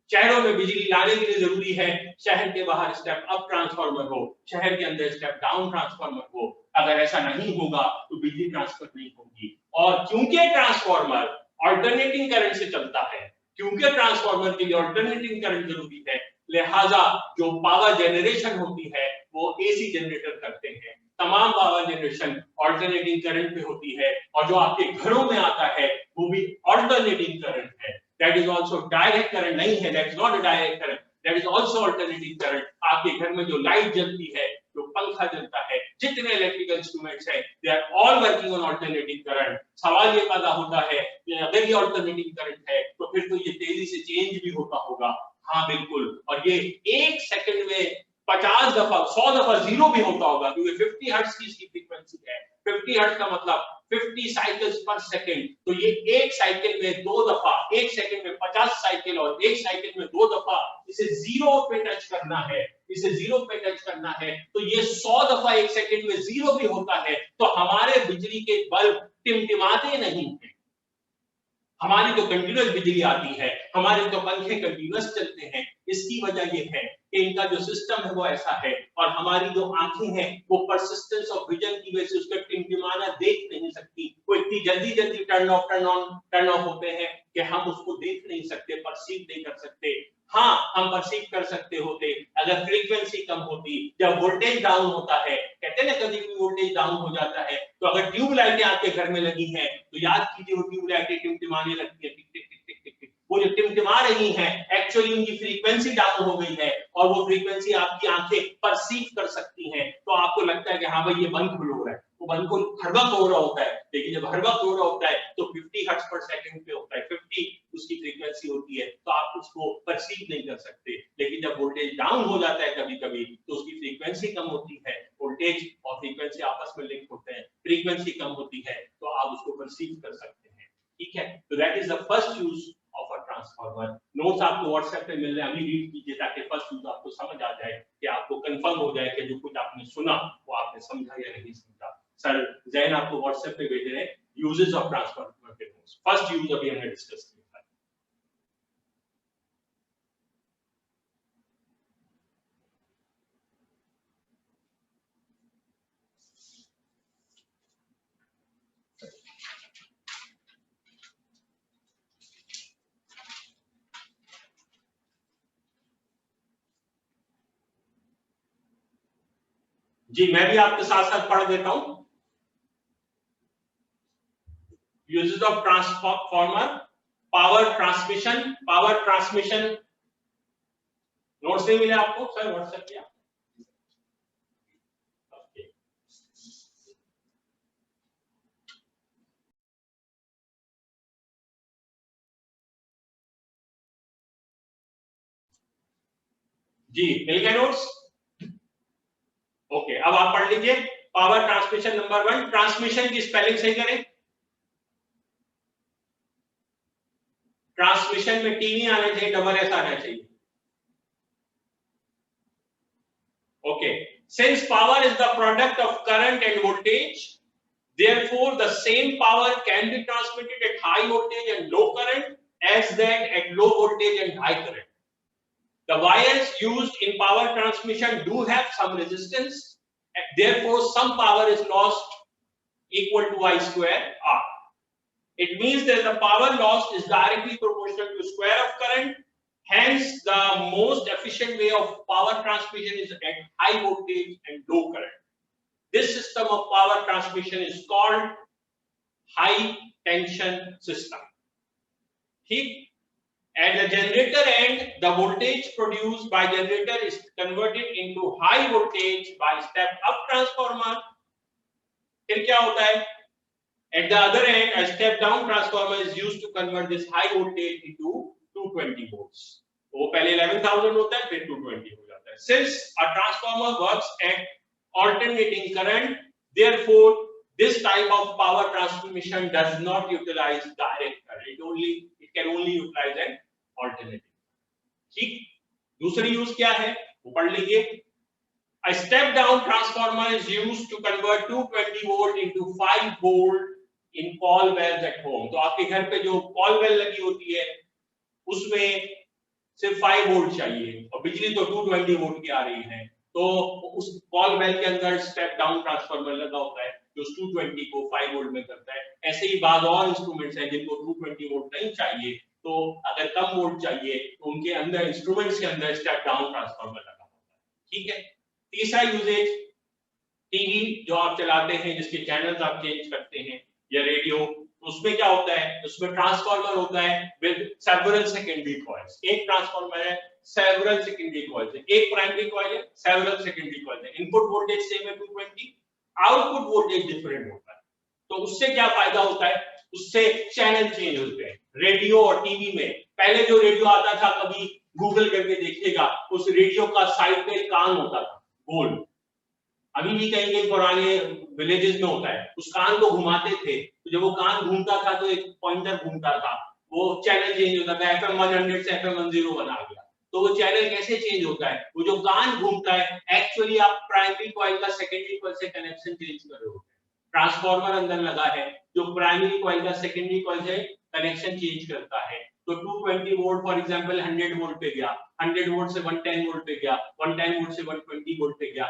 शहरों में बिजली लाने के लिए जरूरी है शहर के बाहर स्टेप अप ट्रांसफार्मर हो, शहर के अंदर स्टेप डाउन ट्रांसफार्मर हो। अगर ऐसा नहीं होगा तो बिजली ट्रांसफर नहीं होगी। और क्योंकि ट्रांसफार्मर अल्टरनेटिंग करंट से चलता है, क्योंकि ट्रांसफार्मर के लिए अल्टरनेटिंग करंट जरूरी है, लिहाजा जो पावर जनरेशन होती है वो एसी जनरेटर करते हैं। तमाम पावर जनरेशन अल्टरनेटिंग करंट पे होती है, और जो आपके घरों में आता है वो भी अल्टरनेटिंग करंट है। That is also direct current नहीं है, that is not a direct current, that is also alternating current। आपके घर में जो लाइट जलती है, जो पंखा जलता है, जितने इलेक्ट्रिकल इंस्ट्रूमेंट्स हैं, they are all working on alternating current। सवाल ये पैदा होता है कि अगर ये alternating current है तो फिर तो ये तेजी से चेंज भी होता होगा। हाँ बिल्कुल, और ये 1 सेकंड में 50 दफा 100 दफा जीरो भी होता होगा, क्योंकि 50 हर्ट्ज की इसकी फ्रीक्वेंसी है। 50 हर्ट्ज का मतलब 50 साइकिल्स पर सेकंड। तो ये एक साइकिल में 2 दफा, एक सेकंड में 50 साइकिल और एक साइकिल में 2 दफा इसे जीरो पे टच करना है, इसे जीरो पे टच करना है। तो ये 100 दफा एक सेकंड में जीरो भी होता है। तो हमारे बिजली के बल्ब टिमटिमाते नहीं है। हमारी तो कंटिन्यूअस बिजली आती है, हमारे तो पंखे कंटिन्यूअस चलते हैं। इसकी वजह ये है कि इनका जो सिस्टम है वो ऐसा है, और हमारी जो आंखें हैं वो परसिस्टेंस ऑफ विजन की वजह से उसका टिमटिमाना देख नहीं सकती। वो इतनी जल्दी जल्दी टर्न ऑफ टर्न ऑफ होते हैं कि हम उसको देख नहीं सकते, परसीव नहीं कर सकते। हाँ, हम परसीव कर सकते होते अगर फ्रीक्वेंसी कम होती, जब वोल्टेज डाउन होता है। कहते हैं ना कभी भी वोल्टेज डाउन हो जाता है, तो अगर ट्यूब लाइटें आपके घर में लगी हैं तो याद कीजिए वो ट्यूब लाइटें टिमटिमाने लगती है, टिक टिक टिक टिक टिक टिक। वो जो टिमटिमा रही हैं एक्चुअली उनकी फ्रीक्वेंसी डाउन हो गई है, और वो फ्रीक्वेंसी आपकी आंखें परसीव कर सकती हैं। तो आपको लगता है कि हाँ भाई ये बंद खुल हो रहा है, वो बंद खुल हर वक्त हो रहा होता है, लेकिन जब हर वक्त हो रहा होता है तो 50 हर्ट्ज पर सेकंड पे होता है, 50 उसकी फ्रीक्वेंसी होती है, तो आप उसको परसीव नहीं कर सकते। लेकिन जब वोल्टेज डाउन हो जाता है कभी कभी तो उसकी फ्रीक्वेंसी कम होती है, वोल्टेज और फ्रीक्वेंसी आपस में लिंक होते हैं, फ्रीक्वेंसी कम होती है तो आप उसको परसीव कर सकते हैं, ठीक है। तो that is the first use of a transformer. Notes आपको व्हाट्सएप पे मिल रहे हैं, अभी रीड कीजिए ताकि फर्स्ट यूज आपको समझ आ जाए, कि आपको कंफर्म हो जाए कि जो कुछ आपने सुना वो आपने समझा या नहीं समझा। सर जैन आपको व्हाट्सएप पे भेज रहे हैं यूजेस ऑफ ट्रांसफार्मर के नोट्स। फर्स्ट यूज अभी हमने डिस्कस किया। जी मैं भी आपके साथ साथ पढ़ देता हूं। Uses of transformer, power transmission notes नहीं मिले आपको सर व्हाट्सएप किया? जी मिल गए नोट्स? ओके अब आप पढ़ लीजिए पावर ट्रांसमिशन नंबर 1। ट्रांसमिशन की स्पेलिंग सही करें। ट्रांसमिशन में टी नहीं आना चाहिए, डबल एस आना चाहिए। Okay, since power is the product of current end voltage, therefore the same power can be transmitted at high voltage and low current as that at low voltage and high current. The wires used in power transmission do have some resistance, and therefore some power is lost equal to I square R. It means that the power lost is directly proportional to square of current. Hence, the most efficient way of power transmission is at high voltage and low current. This system of power transmission is called high tension system. ठीक? At the generator end, the voltage produced by generator is converted into high voltage by step up transformer. फिर क्या होता है? At the other end, a step down transformer is used to convert this high voltage into 220 volts. वो पहले 11,000 होता है, फिर 220 हो जाता है. Since a transformer works at alternating current, therefore this type of power transmission does not utilize direct current. It can only utilize an alternating. ठीक? दूसरी यूज क्या है वो पढ़ लीजिए। A step down transformer is used to convert 220 volt into 5 volt in call wells at home. तो आपके घर पे जो कॉल वेल लगी होती है उसमें सिर्फ 5 वोल्ट चाहिए और बिजली तो 220 वोल्ट की आ रही है, तो उस कॉल वेल के अंदर स्टेप डाउन ट्रांसफार्मर लगा होता है जो 220 को 5 वोल्ट में करता है। ऐसे ही बाद और इंस्ट्रूमेंट्स हैं जिनको 220 वोल्ट नहीं चाहिए, तो अगर कम वोल्ट चाहिए तो उनके अंदर इंस्ट्रूमेंट्स के अंदर स्टेप डाउन ट्रांसफार्मर लगा होता है। ठीक है। तीसरा यूजेज टीवी जो आप चलाते हैं जिसके चैनल्स आप चेंज करते हैं या रेडियो, उसमें क्या होता है, उसमें ट्रांसफार्मर होता है विद सेवरल सेकेंडरी कॉइल्स। एक ट्रांसफार्मर है, सेवरल सेकेंडरी कॉइल्स है, एक प्राइमरी कॉइल है, सेवरल सेकेंडरी कॉइल्स है। इनपुट वोल्टेज सेम है 220, आउटपुट वोल्टेज डिफरेंट होता है। तो उससे क्या फायदा होता है, उससे चैनल चेंज होते हैं। रेडियो और टीवी में पहले जो रेडियो आता था, कभी गूगल करके देखिएगा, उस रेडियो का साइड पे कान होता था गोल, अभी भी कहीं कहीं पुराने विलेजेस में होता है, उस कान को घुमाते थे तो जब वो कान घूमता था तो एक पॉइंटर घूमता था, वो चैनल चेंज होता था, FM 100 से FM 101 आ गया। तो वो चैनल कैसे चेंज होता है, वो जो कान घूमता है एक्चुअली आप प्राइमरी कॉइल का सेकेंडरी कॉइल से कनेक्शन चेंज कर रहे हो। ट्रांसफार्मर अंदर लगा है जो प्राइमरी कॉइल का सेकेंडरी कॉइल से कनेक्शन चेंज करता है। तो 220 वोल्ट फॉर एग्जांपल 100 वोल्ट पे गया, 100 वोल्ट से 110 वोल्ट पे गया, 110 वोल्ट से 120 वोल्ट पे गया।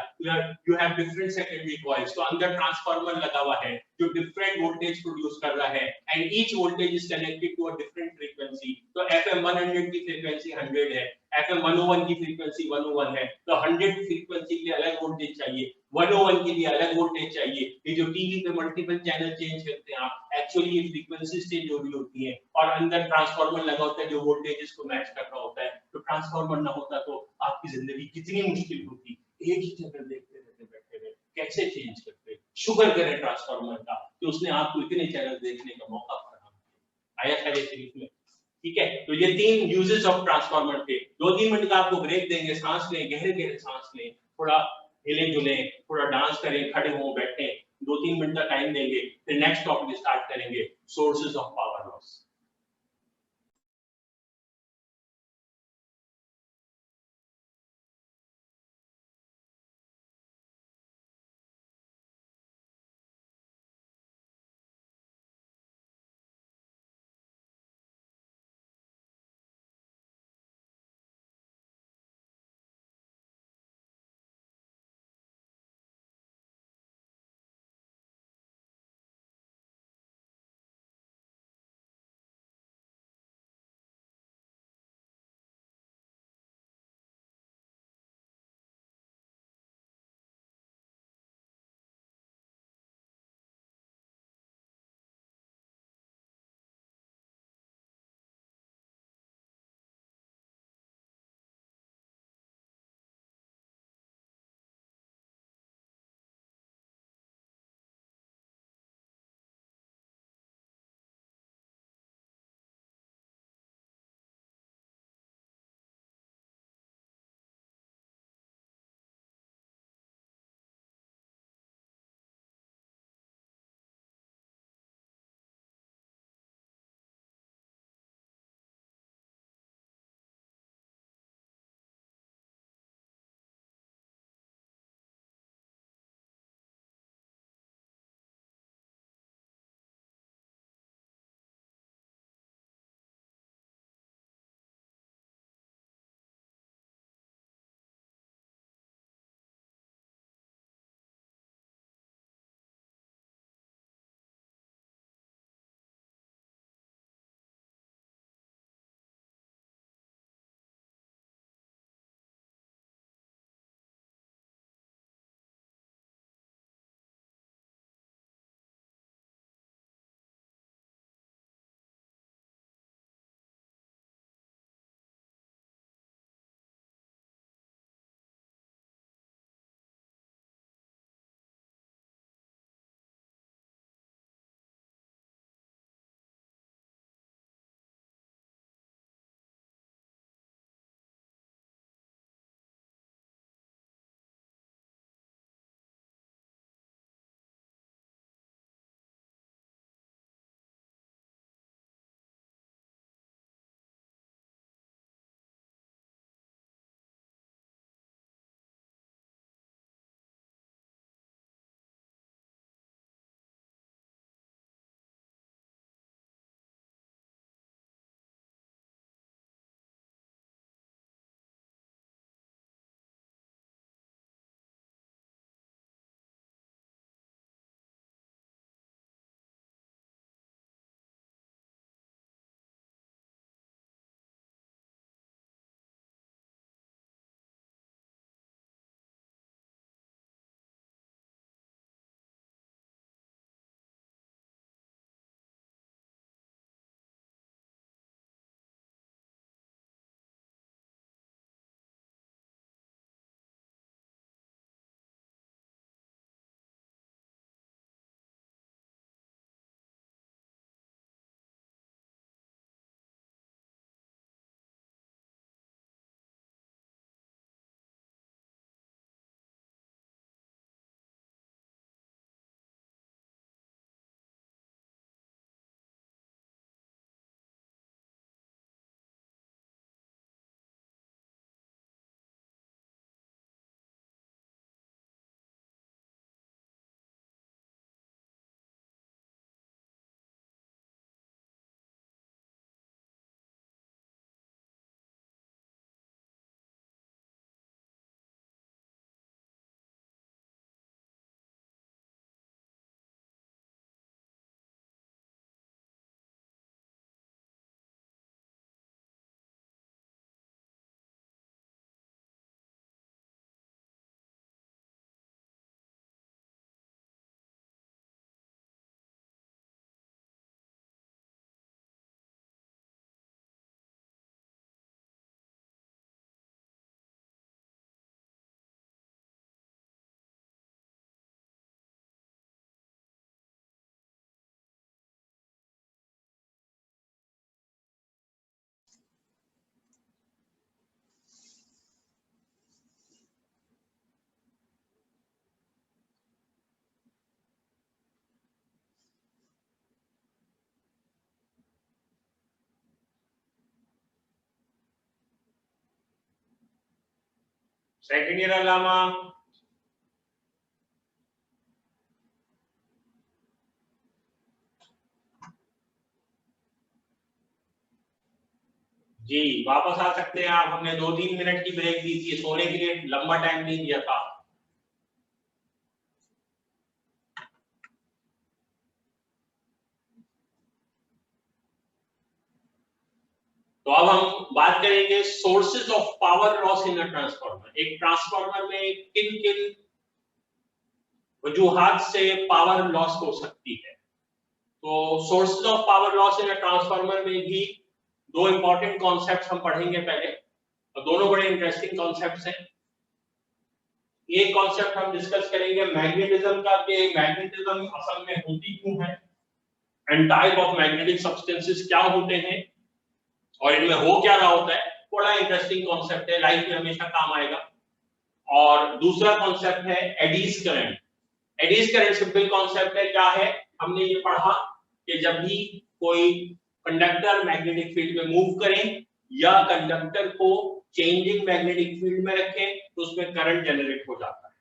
You have different secondary coils, तो अंदर ट्रांसफार्मर लगा हुआ है जो डिफरेंट वोल्टेज प्रोड्यूस कर रहा है and each voltage is connected to a different frequency. तो FM 100 की फ्रीक्वेंसी 100 है, FM 101 की फ्रीक्वेंसी 101 है, तो 100 फ्रीक्वेंसी के लिए अलग वोल्टेज चाहिए, 101 के लिए अलग वोल्टेज चाहिए। ये जो टीवी पे मल्टीपल चैनल चेंज करते हैं आप, एक्चुअली ये फ्रीक्वेंसीज चेंज हो रही होती है और अंदर ट्रांसफार्मर लगा होता है जो वोल्टेजेस को मैच कर रहा होता है। तो ट्रांसफार्मर ना होता तो आपकी जिंदगी कितनी मुश्किल होती, एक ही चैनल देखते रहते बैठे रहे, कैसे चेंज करते। शुक्र करें ट्रांसफार्मर का कि उसने आपको इतने चैनल देखने का मौका फराहम किया। आया खैर शरीफ में। ठीक है, तो ये 3 यूजेस ऑफ ट्रांसफार्मर थे। 2-3 मिनट का आपको ब्रेक देंगे, सांस लें, गहरे गहरे सांस लें, थोड़ा हिले जुले, थोड़ा डांस करें, खड़े हों, बैठें, 2-3 मिनट का टाइम देंगे, फिर नेक्स्ट टॉपिक स्टार्ट करेंगे, sources of power loss. Second year Allama ji वापस आ सकते हैं आप। हमने 2-3 मिनट की ब्रेक दी थी, सोने के लिए लंबा टाइम नहीं दिया था। तो अब हम बात करेंगे sources of power loss in a transformer. एक ट्रांसफार्मर में किन किन वजूहात से पावर लॉस हो सकती है। तो sources of power loss in a transformer में भी दो इंपॉर्टेंट कॉन्सेप्ट्स हम पढ़ेंगे पहले, और दोनों बड़े इंटरेस्टिंग कॉन्सेप्ट्स हैं। एक कॉन्सेप्ट हम डिस्कस करेंगे मैग्नेटिज्म का, कि मैग्नेटिज्म असल में होती क्यों है, and type of magnetic substances क्या होते हैं और इनमें हो क्या रहा होता है। बड़ा इंटरेस्टिंग कॉन्सेप्ट है, लाइफ में हमेशा काम आएगा। और दूसरा कॉन्सेप्ट है eddies current. Eddies current simple concept है, क्या है, हमने ये पढ़ा कि जब भी कोई कंडक्टर मैग्नेटिक फील्ड में मूव करें या कंडक्टर को चेंजिंग मैग्नेटिक फील्ड में रखें तो उसमें करंट जनरेट हो जाता है,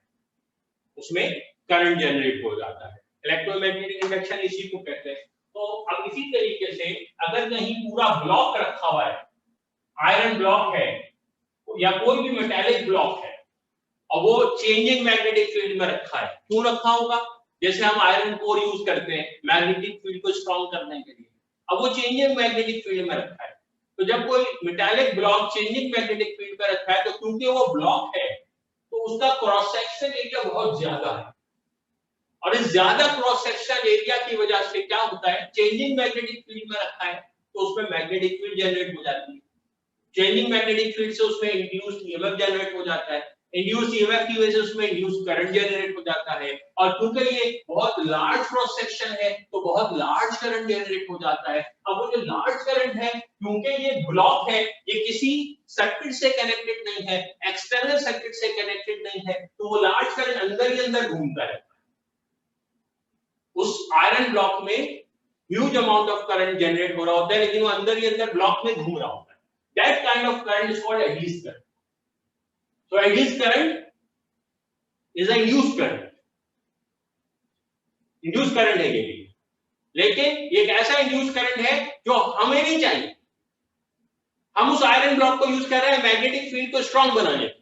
उसमें करंट जनरेट हो जाता है। इलेक्ट्रोमैग्नेटिक इंडक्शन इसी को कहते हैं। तो अब इसी तरीके से अगर कहीं पूरा ब्लॉक रखा हुआ है, आयरन ब्लॉक है या कोई भी मेटालिक ब्लॉक है, और वो चेंजिंग मैग्नेटिक फील्ड में रखा है, क्यों रखा होगा, जैसे हम आयरन कोर यूज करते हैं मैग्नेटिक फील्ड को स्ट्रॉन्ग करने के लिए, अब वो चेंजिंग मैग्नेटिक फील्ड में रखा है। तो जब कोई metallic block changing magnetic field में रखा है, तो क्योंकि वो ब्लॉक है तो उसका क्रॉस सेक्शन एरिया बहुत ज्यादा है, और इस ज्यादा क्रॉस सेक्शन एरिया की वजह से क्या होता है, चेंजिंग मैग्नेटिक फील्ड में रखा है तो उसमें मैग्नेटिक फील्ड जनरेट हो जाती है। चेंजिंग मैग्नेटिक फील्ड से उसमें इंड्यूस्ड ईएमएफ जनरेट हो जाता है, इंड्यूस्ड ईएमएफ की वजह से उसमें इंड्यूस्ड करंट जनरेट हो जाता है, और क्योंकि ये बहुत लार्ज क्रॉस सेक्शन है तो बहुत लार्ज करंट जनरेट हो जाता है। अब वो जो लार्ज करंट है, क्योंकि ये ब्लॉक है, ये किसी सर्किट से कनेक्टेड नहीं है, एक्सटर्नल सर्किट से कनेक्टेड नहीं है, तो वो लार्ज करंट अंदर ही अंदर घूमता रहता है। उस आयरन ब्लॉक में huge amount of current generate हो रहा होता है, लेकिन वो अंदर ही अंदर ब्लॉक में घूम रहा होता है। That kind of current is called Eddy's current. So Eddy's current is a induced current. Induced current है ये भी, लेकिन ये एक ऐसा induced current है जो हमें नहीं चाहिए। हम उस आयरन ब्लॉक को यूज कर रहे हैं मैग्नेटिक फील्ड को स्ट्रॉन्ग बनाने के लिए,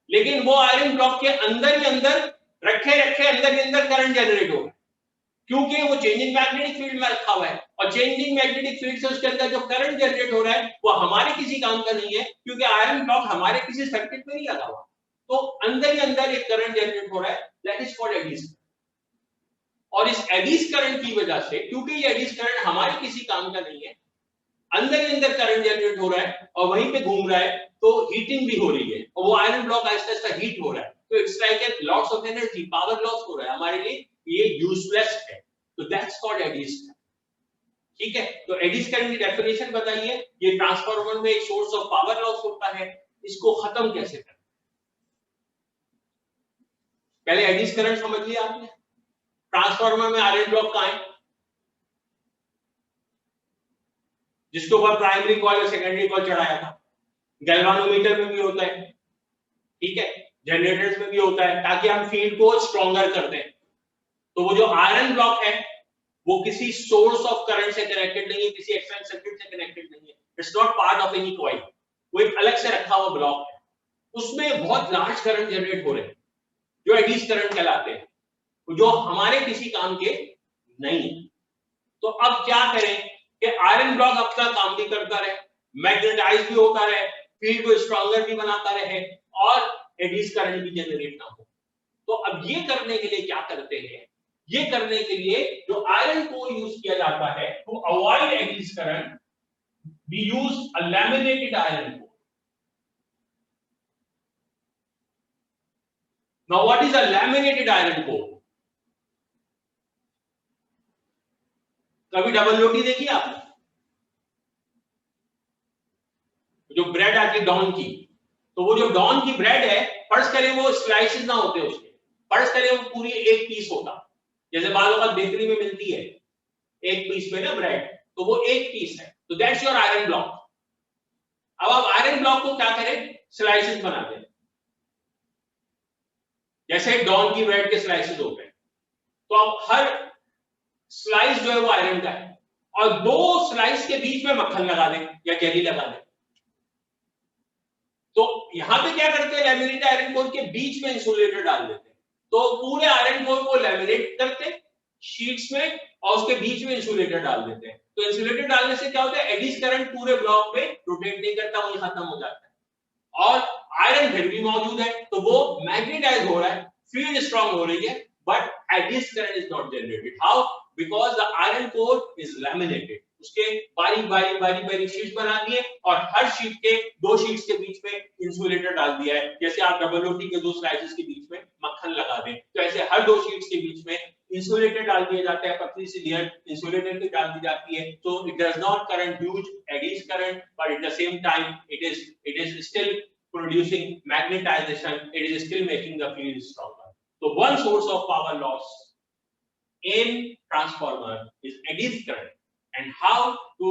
लेकिन वो आयरन ब्लॉक के अंदर ही अंदर रखे अंदर ही अंदर करंट जनरेट हो रहा है, क्योंकि वो चेंजिंग मैग्नेटिक फील्ड में रखा हुआ है, और चेंजिंग मैग्नेटिक फील्ड से उसके अंदर जो करंट जनरेट हो रहा है वो हमारे किसी काम का नहीं है, क्योंकि आयरन ब्लॉक हमारे किसी सर्किट में नहीं लगा हुआ, तो अंदर ही अंदर एक करंट जनरेट हो रहा है, दैट इज कॉल्ड एडीज। और इस एडीज करंट की वजह से, क्योंकि ये एडीज करंट हमारे किसी काम का नहीं है, अंदर ही अंदर करंट जनरेट हो रहा है और वहीं पे घूम रहा है, तो हीटिंग भी हो रही है, और वो iron block Aahista Aahista heat हो रहा है, तो it's like a loss of energy, power loss हो रहा है हमारे लिए, ये यूजलेस है। तो दैट्स कॉल्ड एडीज करंट। ठीक है, तो एडीज करंट की डेफिनेशन बताइए। ये ट्रांसफार्मर में एक सोर्स ऑफ पावर लॉस होता है, इसको खत्म कैसे करें। पहले एडीज करंट समझ लिया आपने। ट्रांसफार्मर में आयरन ब्लॉक कहां है, जिसके ऊपर प्राइमरी कॉइल और सेकेंडरी कॉइल चढ़ाया था। गैल्वानोमीटर में भी होता है, ठीक है, जनरेटर्स में भी होता है, ताकि हम फील्ड को स्ट्रॉन्गर कर दें। तो वो जो आयरन ब्लॉक है वो किसी सोर्स ऑफ करंट से कनेक्टेड नहीं है, किसी एक्सटर्नल सर्किट से कनेक्टेड नहीं है, it's not part of any coil, वो एक अलग से रखा हुआ ब्लॉक है, उसमें बहुत लार्ज करंट जनरेट हो रहे हैं जो एडीज करंट कहलाते हैं, जो हमारे किसी काम के नहीं है। तो अब क्या करें कि आयरन ब्लॉक अपना काम भी करता रहे, मैग्नेटाइज भी होता रहे, फील्ड को स्ट्रॉन्गर भी बनाता रहे, और एडीज करंट भी जनरेट ना हो। तो अब ये करने के लिए क्या करते हैं, ये करने के लिए जो आयरन कोर यूज किया जाता है, to avoid eddies current we use a laminated iron core. Now what is a laminated iron core? कभी डबल रोटी देखी आपने, जो ब्रेड आती है डॉन की, तो वो जो डॉन की ब्रेड है, फर्ज करें वो स्लाइसेस ना होते उसके, फर्ज करें वो पूरी एक पीस होता, जैसे बालों का बेकरी में मिलती है एक पीस में ना ब्रेड, तो वो एक पीस है, तो दैट्स योर आयरन ब्लॉक। अब आप आयरन ब्लॉक को क्या करें, स्लाइसेस बना दें, जैसे डॉन की ब्रेड के स्लाइसेस हो गए, तो अब हर स्लाइस जो है वो आयरन का है, और 2 स्लाइस के बीच में मक्खन लगा दें या जेली लगा दें, तो यहां पे क्या करते हैं, लैमिनेटेड आयरन कोर के बीच में इंसुलेटर डाल देते हैं, तो पूरे आयरन कोर को लैमिनेट करते शीट्स में और उसके बीच में इंसुलेटर डाल देते हैं। तो इंसुलेटर डालने से क्या होता है, एडीज करंट पूरे ब्लॉक पे रोटेट नहीं करता, वही खत्म हो जाता है, और आयरन फिर भी मौजूद है, तो वो मैग्नेटाइज हो रहा है, फील्ड स्ट्रांग हो रही है, but eddies current is not generated. How? Because the iron core is laminated, उसके बारी शीट्स बना दिए और हर शीट के 2 शीट्स के बीच में इंसुलेटर डाल दिया है। जैसे आप डबल रोटी के 2 स्लाइसेस के बीच में मक्खन लगा दें, तो ऐसे हर 2 शीट्स के बीच में इंसुलेटर डाल दिया जाता है, पतली सी लेयर इंसुलेटर की डाल दी जाती है, so it does not current huge eddies current, but at the same time it is still producing magnetization, it is still making the field stronger. So one source of power loss in transformer is eddies current, and how to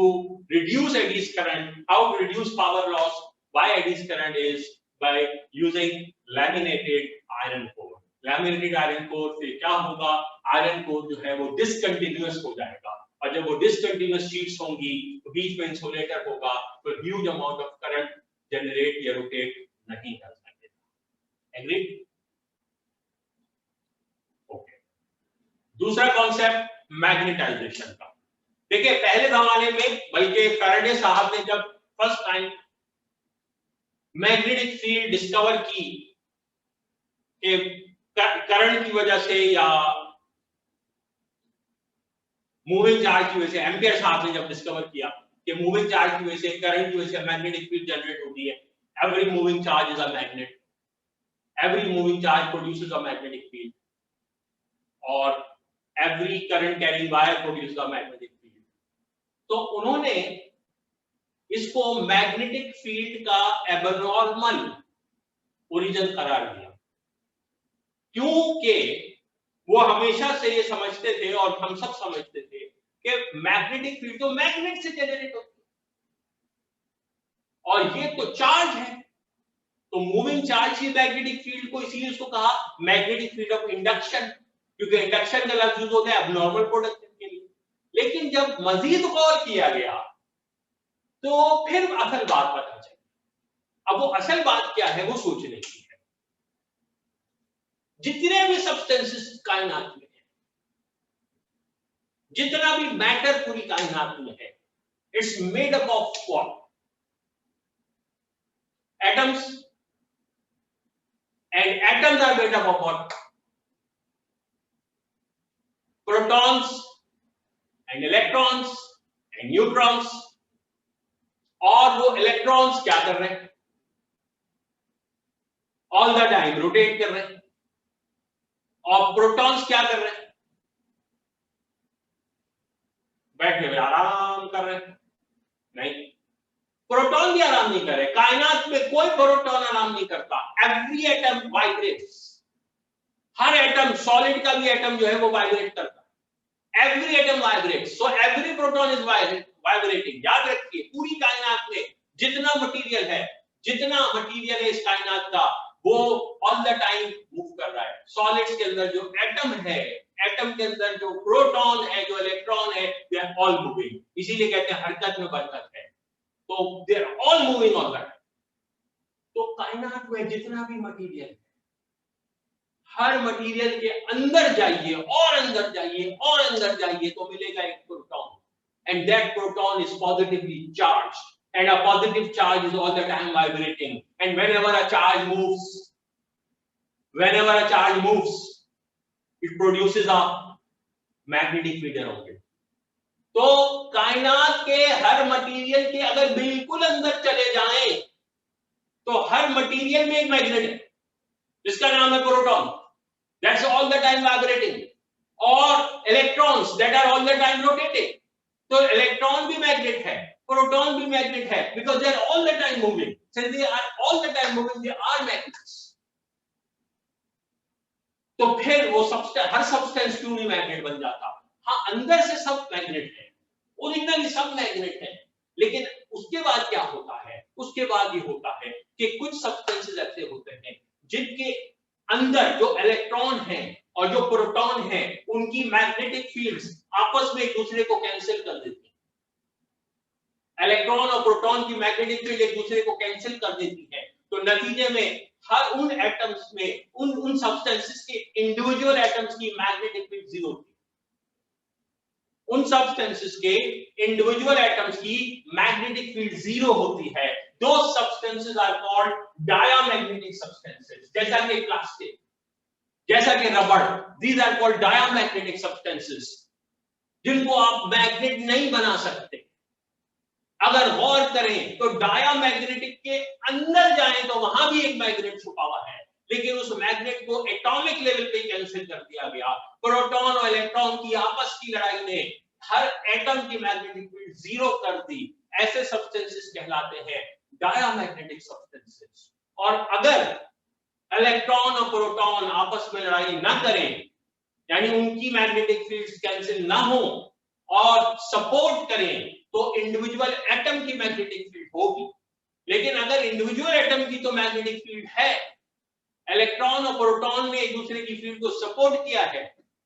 reduce eddies current, how to reduce power loss by eddies current is by using laminated iron core. Laminated iron core से क्या होगा, iron core जो है वो discontinuous हो जाएगा, और जब वो डिसकंटिन्यूअस शीट्स होंगी तो बीच में इंसुलेटर होगा, तो huge amount of current generate या रोटेट नहीं कर सकेगा। एग्री? ओके। दूसरा कॉन्सेप्ट मैग्नेटाइजेशन का। देखिए पहले जमाने में, बल्कि फैराडे साहब ने जब first time magnetic field discover की कि करंट की वजह से या मूविंग चार्ज की वजह से, एम्पियर साहब ने जब डिस्कवर किया कि मूविंग चार्ज की वजह से, करंट की वजह से मैग्नेटिक फील्ड जनरेट होती है, every moving charge is a magnet, every moving charge produces a magnetic field, और every current carrying wire produces a magnetic field. तो उन्होंने इसको मैग्नेटिक फील्ड का एबनॉर्मल ओरिजिन करार दिया, क्योंकि वो हमेशा से ये समझते थे और हम सब समझते थे कि मैग्नेटिक फील्ड तो मैग्नेट से जनरेट होती है, और ये तो चार्ज है, तो मूविंग चार्ज की मैग्नेटिक फील्ड को, इसीलिए उसको कहा मैग्नेटिक फील्ड ऑफ इंडक्शन, क्योंकि इंडक्शन का लफ्ज यूज होता है एबनॉर्मल प्रोडक्शन के लिए। लेकिन जब मजीद गौर किया गया तो फिर असल बात पता चली। अब वो असल बात क्या है, वो सोचने की है। जितने भी सब्सटेंसेस कायनात में है, जितना भी मैटर पूरी कायनात में है, it's made up of what? Atoms, and atoms are made up of what? Protons and electrons and neutrons. और वो इलेक्ट्रॉन्स क्या कर रहे हैं? ऑल द टाइम रोटेट कर रहे हैं। और प्रोटॉन्स क्या कर रहे हैं? बैठे हुए आराम कर रहे हैं? नहीं, प्रोटॉन भी आराम नहीं कर रहे। कायनात में कोई प्रोटॉन आराम नहीं करता। Every atom vibrates. हर एटम, सॉलिड का भी एटम जो है वो वाइब्रेट करता है। Every atom vibrates, so every proton is vibrating. याद रखिए, पूरी कायनात में जितना मटेरियल है इस कायनात का, वो ऑल द टाइम मूव कर रहा है। सॉलिड्स के अंदर जो एटम है, एटम के अंदर जो प्रोटॉन है, जो इलेक्ट्रॉन है, दे आर ऑल मूविंग। इसीलिए कहते हैं हरकत में बरकत है। तो they are all moving all the time. तो कायनात में जितना भी मटेरियल है, हर मटेरियल के अंदर जाइए और अंदर जाइए और अंदर जाइए तो मिलेगा एक proton, and that proton is positively charged, and a positive charge is all the time vibrating, and whenever a charge moves, it produces a magnetic field around it. तो कायनात के हर मटेरियल के अगर बिल्कुल अंदर चले जाएं तो हर मटेरियल में एक मैग्नेट है जिसका नाम है proton, that's all the time vibrating, और electrons that are all the time rotating. तो इलेक्ट्रॉन भी मैग्नेट है, प्रोटॉन भी मैग्नेट है, because they are all the time moving. Since they are all the time moving, they are magnets. तो फिर वो हर substance क्यों नहीं मैग्नेट बन जाता? हाँ, अंदर से सब मैग्नेट है, ओरिजिनली सब मैग्नेट है, लेकिन उसके बाद क्या होता है? उसके बाद ये होता है कि कुछ सब्सटेंसेस ऐसे होते हैं जिनके अंदर जो इलेक्ट्रॉन है और जो प्रोटॉन है उनकी मैग्नेटिक फील्ड्स आपस में एक दूसरे को कैंसिल कर देती है। इलेक्ट्रॉन और प्रोटॉन की मैग्नेटिक फील्ड एक दूसरे को कैंसिल कर देती है। तो नतीजे में हर उन एटम्स में उन सब्सटेंसेस के इंडिविजुअल एटम्स की मैग्नेटिक फील्ड जीरो होती है। उन सब्सटेंसेस के इंडिविजुअल एटम्स की मैग्नेटिक फील्ड जीरो होती है। Those substances are called diamagnetic substances, जैसा कि प्लास्टिक, जैसा कि रबड़, these are called diamagnetic substances, जिनको आप मैग्नेट नहीं बना सकते। अगर गौर करें तो डायामैग्नेटिक के अंदर जाएं तो वहां भी एक मैग्नेट छुपा हुआ है, लेकिन उस मैग्नेट को एटॉमिक लेवल पे कैंसिल कर दिया गया। प्रोटॉन और इलेक्ट्रॉन की आपस की लड़ाई ने हर एटम की मैग्नेटिक फील्ड जीरो कर दी। ऐसे सब्सटेंसेस कहलाते हैं डायामैग्नेटिक सब्सटेंसेस। और अगर इलेक्ट्रॉन और प्रोटॉन आपस में लड़ाई ना करें, यानी उनकी मैग्नेटिक फील्ड्स कैंसिल ना हो और सपोर्ट करें, तो इंडिविजुअल एटम की मैग्नेटिक फील्ड होगी। लेकिन अगर इंडिविजुअल एटम की तो मैग्नेटिक फील्ड है, इलेक्ट्रॉन और प्रोटॉन ने एक दूसरे की फील्ड को सपोर्ट किया है,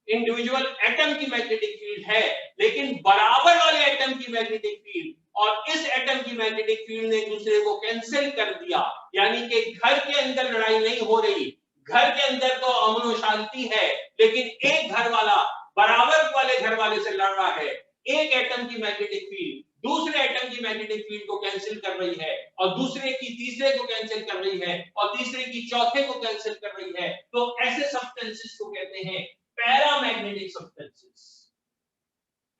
इंडिविजुअल एटम की मैग्नेटिक फील्ड है, लेकिन बराबर वाले एटम की मैग्नेटिक फील्ड और इस एटम की मैग्नेटिक फील्ड ने एक दूसरे को कैंसिल कर दिया। यानी कि घर के अंदर लड़ाई नहीं हो रही, घर के अंदर तो अमन और शांति है, लेकिन एक घर वाला बराबर वाले घर वाले से लड़ रहा है। एक एटम की मैग्नेटिक फील्ड दूसरे एटम की मैग्नेटिक फील्ड को कैंसिल कर रही है, और दूसरे की तीसरे को कैंसिल कर रही है, और तीसरे की चौथे को कैंसिल कर रही है। तो ऐसे सब्सटेंसेस को कहते हैं पैरामैग्नेटिक सब्सटेंसेस।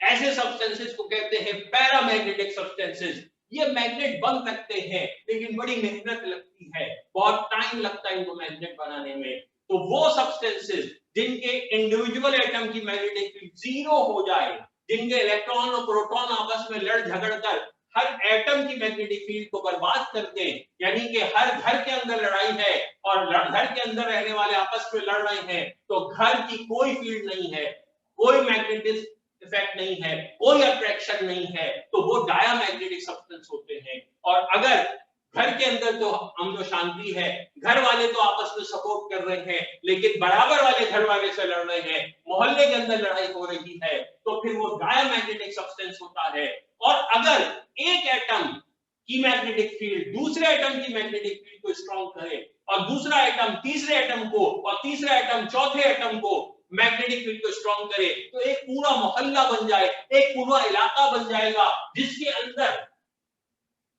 ऐसे सब्सटेंसेस को कहते हैं पैरामैग्नेटिक सब्सटेंसेस। ये मैग्नेट बन सकते हैं, लेकिन बड़ी मेहनत लगती है, बहुत टाइम लगता है इनको मैग्नेट बनाने में। तो वो सब्सटेंसेस जिनके इंडिविजुअल एटम की मैग्नेटिक फील्ड जीरो हो जाए, जिनके इलेक्ट्रॉन और प्रोटॉन आपस में लड़ झगड़ कर हर एटम की मैग्नेटिक फील्ड को बर्बाद कर दें, यानी कि हर घर के अंदर लड़ाई है और घर के अंदर रहने वाले आपस में लड़ रहे हैं, तो घर की कोई फील्ड नहीं है, कोई मैग्नेटिक इफेक्ट नहीं है, कोई अट्रैक्शन नहीं है, तो वो डायामैग्नेटिक सब्सटेंस होते हैं। और अगर घर के अंदर तो अमन शांति है, घर वाले तो आपस में सपोर्ट कर रहे हैं, लेकिन बराबर वाले घर वाले से लड़ रहे हैं, मोहल्ले के अंदर लड़ाई हो रही है, तो फिर वो डायामैग्नेटिक सब्सटेंस होता है। और अगर एक एटम की मैग्नेटिक फील्ड दूसरे एटम की मैग्नेटिक फील्ड को स्ट्रॉन्ग करे, और दूसरा एटम तीसरे एटम को, और तीसरा एटम चौथे एटम को मैग्नेटिक फील्ड को स्ट्रॉन्ग करे, तो एक पूरा मोहल्ला बन जाए, एक पूरा इलाका बन जाएगा, जिसके अंदर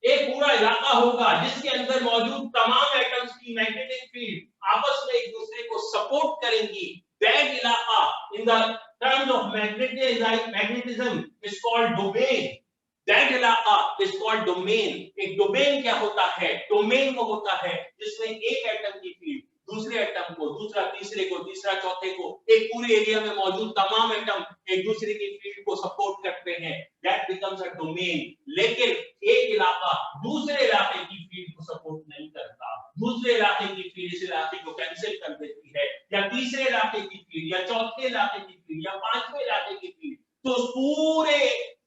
एक पूरा इलाका होगा जिसके अंदर मौजूद तमाम एटम्स की मैग्नेटिक फील्ड आपस में एक दूसरे को सपोर्ट करेंगी। दैट इलाका in the terms of magnetism is called domain. That इलाका इज कॉल्ड डोमेन। एक डोमेन क्या होता है? डोमेन वो होता है जिसमें एक एटम की फील्ड दूसरे एटम को, दूसरा तीसरे को, तीसरा चौथे को, एक पूरे एरिया में मौजूद तमाम एटम एक दूसरे की फील्ड को सपोर्ट करते हैं। That becomes a domain. लेकिन एक इलाका दूसरे इलाके की फील्ड को सपोर्ट नहीं करता, दूसरे इलाके की फील्ड इस इलाके को कैंसिल कर देती है, या तीसरे इलाके की फील्ड, या चौथे इलाके की फील्ड, या पांचवें इलाके की फील्ड। तो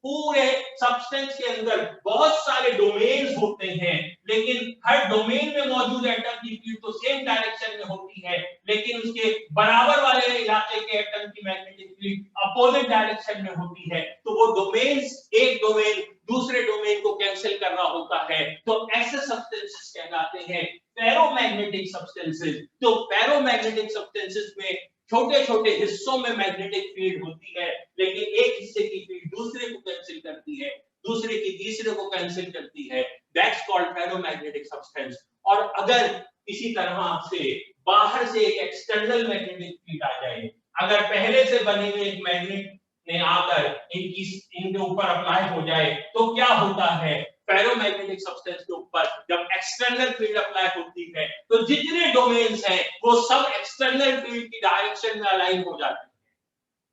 पूरे सब्सटेंस के अंदर बहुत सारे डोमेन्स होते हैं, लेकिन हर डोमेन में मौजूद एटम की फील्ड तो सेम डायरेक्शन में होती है, लेकिन उसके बराबर वाले इलाके के एटम की मैग्नेटिक फील्ड अपोजिट डायरेक्शन में होती है। तो वो डोमेन्स, एक डोमेन दूसरे डोमेन को कैंसिल कर रहा होता है। तो ऐसे सब्सटेंसेस कहलाते हैं फेरोमैग्नेटिक सब्सटेंसेस। तो फेरोमैग्नेटिक सब्सटेंसेस में छोटे छोटे हिस्सों में मैग्नेटिक फील्ड होती है, लेकिन एक हिस्से की फील्ड दूसरे को कैंसिल करती है, दूसरे की तीसरे को कैंसिल करती है। That's called ferromagnetic substance. और अगर किसी तरह से बाहर से एक एक्सटर्नल मैग्नेटिक फील्ड आ जाए, अगर पहले से बने हुए एक मैग्नेट ने आकर इनके ऊपर अप्लाई हो जाए, तो क्या होता है? फेरोमैग्नेटिक सब्सटेंस के ऊपर जब एक्सटर्नल फील्ड अप्लाई होती है, तो जितने डोमेन्स हैं वो सब एक्सटर्नल फील्ड की डायरेक्शन में अलाइन हो जाते हैं।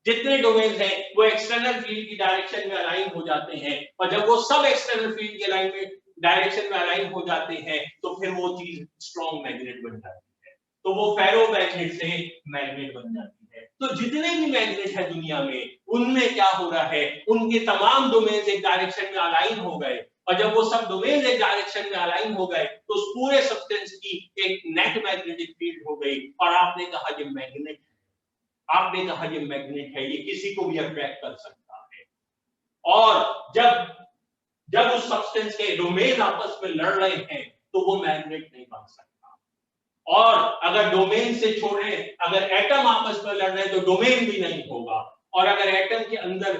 जितने डोमेन्स हैं वो एक्सटर्नल फील्ड की डायरेक्शन में अलाइन हो जाते हैं, और जब वो सब एक्सटर्नल फील्ड की अलाइनमेंट डायरेक्शन में अलाइन हो जाते हैं, तो फिर वो चीज स्ट्रॉन्ग मैग्नेट बन जाती है। तो वो फेरोमैग्नेट से मैग्नेट बन जाती है। तो जितने भी मैग्नेट है दुनिया में, उनमें क्या हो रहा है? उनके तमाम डोमेन्स एक डायरेक्शन में अलाइन हो गए, और जब वो सब डोमेन एक डायरेक्शन में अलाइन हो गए तो उस पूरे सब्सटेंस की एक नेट मैग्नेटिक फील्ड हो गई और आपने कहा ये मैग्नेट है, आपने कहा ये मैग्नेट है, ये किसी को भी अट्रैक्ट कर सकता है। और जब उस सब्सटेंस के डोमेन आपस में लड़ रहे हैं तो वो मैग्नेट नहीं बन सकता। और अगर डोमेन से छोड़े, अगर एटम आपस में लड़ रहे हैं तो डोमेन भी नहीं होगा, और अगर एटम के अंदर